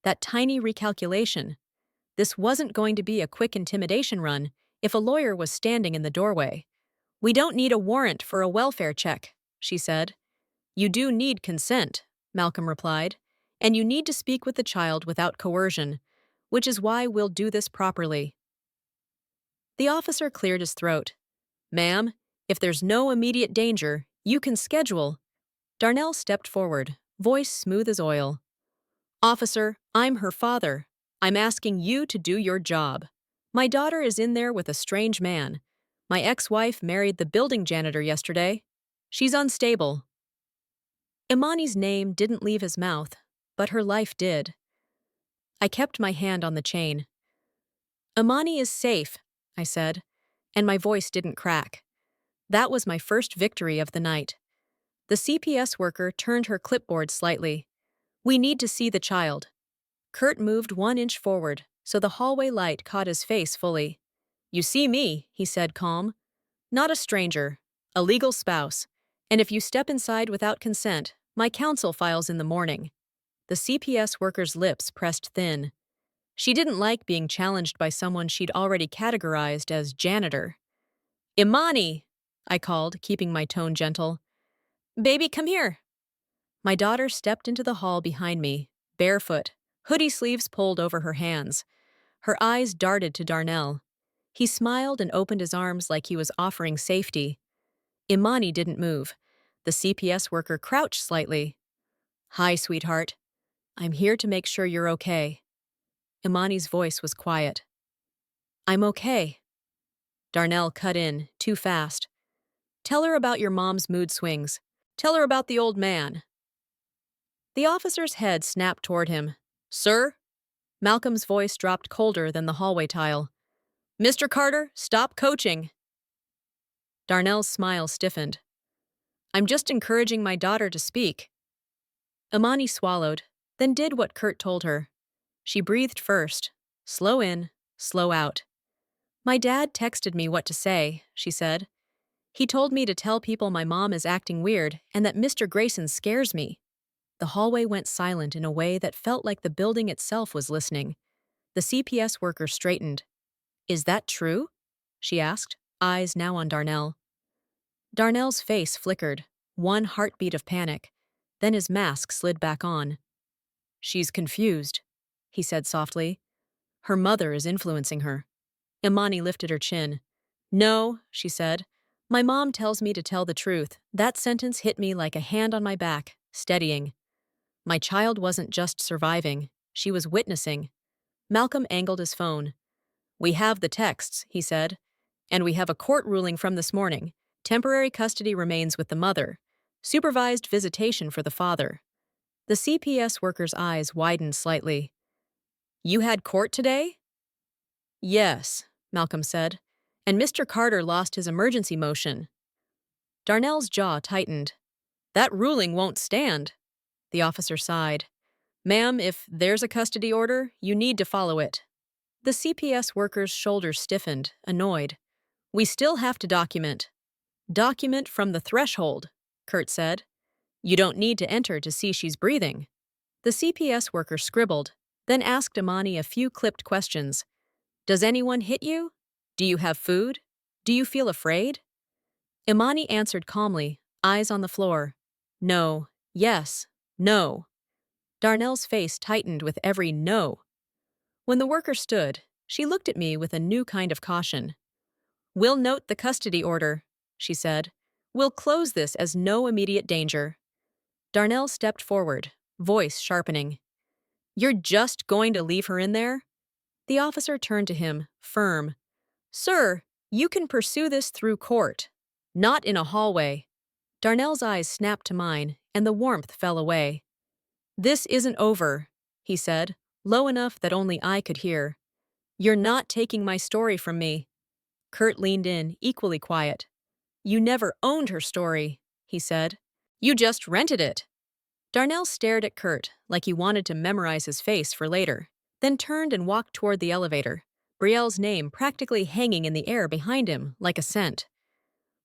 That tiny recalculation. This wasn't going to be a quick intimidation run if a lawyer was standing in the doorway. "We don't need a warrant for a welfare check," she said. "You do need consent," Malcolm replied, "and you need to speak with the child without coercion, which is why we'll do this properly." The officer cleared his throat. "Ma'am, if there's no immediate danger, you can schedule." Darnell stepped forward, voice smooth as oil. "Officer, I'm her father. I'm asking you to do your job. My daughter is in there with a strange man. My ex-wife married the building janitor yesterday. She's unstable." Imani's name didn't leave his mouth, but her life did. I kept my hand on the chain. "Imani is safe," I said, and my voice didn't crack. That was my first victory of the night. The CPS worker turned her clipboard slightly. "We need to see the child." Kurt moved 1 inch forward, so the hallway light caught his face fully. "You see me," he said, calm. "Not a stranger, a legal spouse. And if you step inside without consent, my counsel files in the morning." The CPS worker's lips pressed thin. She didn't like being challenged by someone she'd already categorized as janitor. "Imani!" I called, keeping my tone gentle. "Baby, come here." My daughter stepped into the hall behind me, barefoot, hoodie sleeves pulled over her hands. Her eyes darted to Darnell. He smiled and opened his arms like he was offering safety. Imani didn't move. The CPS worker crouched slightly. "Hi, sweetheart. I'm here to make sure you're okay." Imani's voice was quiet. "I'm okay." Darnell cut in, too fast. "Tell her about your mom's mood swings. Tell her about the old man." The officer's head snapped toward him. "Sir?" Malcolm's voice dropped colder than the hallway tile. Mr. Carter, stop coaching. Darnell's smile stiffened. I'm just encouraging my daughter to speak. Imani swallowed, then did what Kurt told her. She breathed first. Slow in, slow out. My dad texted me what to say, she said. He told me to tell people my mom is acting weird and that Mr. Grayson scares me. The hallway went silent in a way that felt like the building itself was listening. The CPS worker straightened. Is that true? She asked, eyes now on Darnell. Darnell's face flickered, one heartbeat of panic. Then his mask slid back on. She's confused, he said softly. Her mother is influencing her. Imani lifted her chin. No, she said. My mom tells me to tell the truth. That sentence hit me like a hand on my back, steadying. My child wasn't just surviving, she was witnessing. Malcolm angled his phone. We have the texts, he said. And we have a court ruling from this morning. Temporary custody remains with the mother. Supervised visitation for the father. The CPS worker's eyes widened slightly. You had court today? Yes, Malcolm said. And Mr. Carter lost his emergency motion. Darnell's jaw tightened. That ruling won't stand. The officer sighed. Ma'am, if there's a custody order, you need to follow it. The CPS worker's shoulders stiffened, annoyed. We still have to document. Document from the threshold, Kurt said. You don't need to enter to see she's breathing. The CPS worker scribbled, then asked Imani a few clipped questions. Does anyone hit you? Do you have food? Do you feel afraid? Imani answered calmly, eyes on the floor. No, yes, no. Darnell's face tightened with every no. When the worker stood, she looked at me with a new kind of caution. We'll note the custody order, she said. We'll close this as no immediate danger. Darnell stepped forward, voice sharpening. You're just going to leave her in there? The officer turned to him, firm. Sir, you can pursue this through court. Not in a hallway. Darnell's eyes snapped to mine, and the warmth fell away. This isn't over, he said, low enough that only I could hear. You're not taking my story from me. Kurt leaned in, equally quiet. You never owned her story, he said. You just rented it. Darnell stared at Kurt like he wanted to memorize his face for later, then turned and walked toward the elevator, Brielle's name practically hanging in the air behind him like a scent.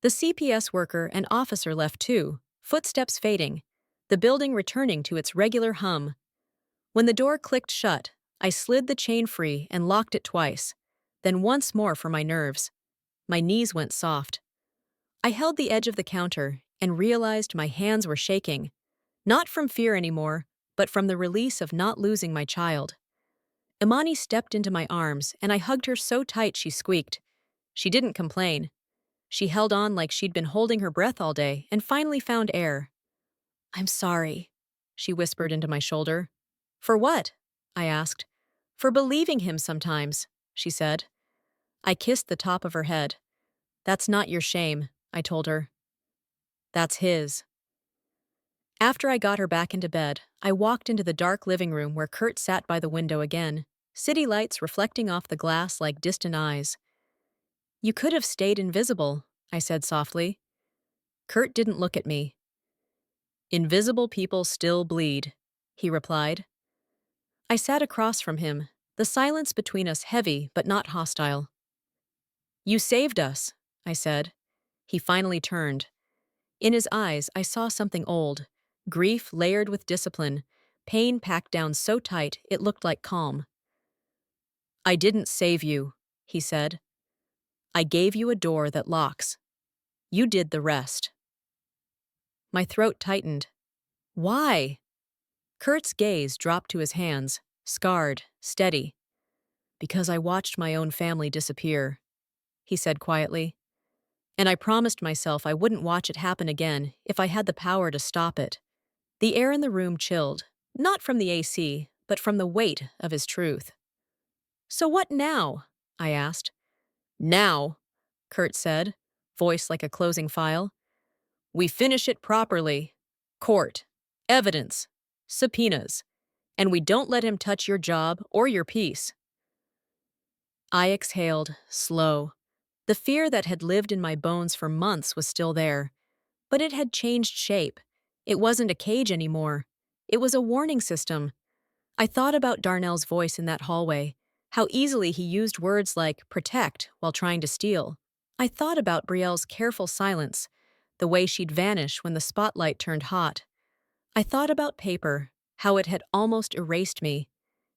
The CPS worker and officer left too, footsteps fading, the building returning to its regular hum. When the door clicked shut, I slid the chain free and locked it twice, then once more for my nerves. My knees went soft. I held the edge of the counter and realized my hands were shaking, not from fear anymore, but from the release of not losing my child. Imani stepped into my arms, and I hugged her so tight she squeaked. She didn't complain. She held on like she'd been holding her breath all day and finally found air. I'm sorry, she whispered into my shoulder. For what? I asked. For believing him sometimes, she said. I kissed the top of her head. That's not your shame, I told her. That's his. After I got her back into bed, I walked into the dark living room where Kurt sat by the window again, city lights reflecting off the glass like distant eyes. You could have stayed invisible, I said softly. Kurt didn't look at me. Invisible people still bleed, he replied. I sat across from him, the silence between us heavy but not hostile. You saved us, I said. He finally turned. In his eyes, I saw something old, grief layered with discipline, pain packed down so tight it looked like calm. I didn't save you, he said. I gave you a door that locks. You did the rest. My throat tightened. Why? Kurt's gaze dropped to his hands, scarred, steady. Because I watched my own family disappear, he said quietly. And I promised myself I wouldn't watch it happen again if I had the power to stop it. The air in the room chilled, not from the AC, but from the weight of his truth. So what now? I asked. Now, Kurt said, voice like a closing file. We finish it properly. Court. Evidence. Subpoenas. And we don't let him touch your job or your peace. I exhaled, slow. The fear that had lived in my bones for months was still there, but it had changed shape. It wasn't a cage anymore. It was a warning system. I thought about Darnell's voice in that hallway, how easily he used words like protect while trying to steal. I thought about Brielle's careful silence, the way she'd vanish when the spotlight turned hot. I thought about paper, how it had almost erased me.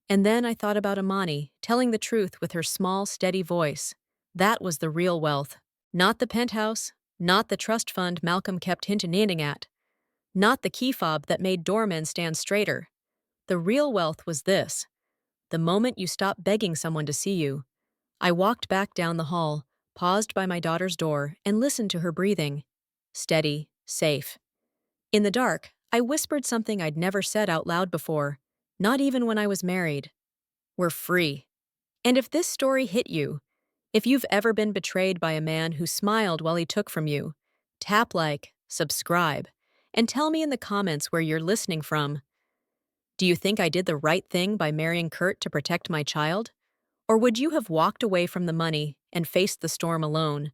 And then I thought about Amani, telling the truth with her small, steady voice. That was the real wealth. Not the penthouse, not the trust fund Malcolm kept hinting at, not the key fob that made doormen stand straighter. The real wealth was this: the moment you stop begging someone to see you. I walked back down the hall, paused by my daughter's door, and listened to her breathing. Steady, safe. In the dark, I whispered something I'd never said out loud before, not even when I was married. We're free. And if this story hit you, if you've ever been betrayed by a man who smiled while he took from you, tap like, subscribe, and tell me in the comments where you're listening from. Do you think I did the right thing by marrying Kurt to protect my child? Or would you have walked away from the money and faced the storm alone?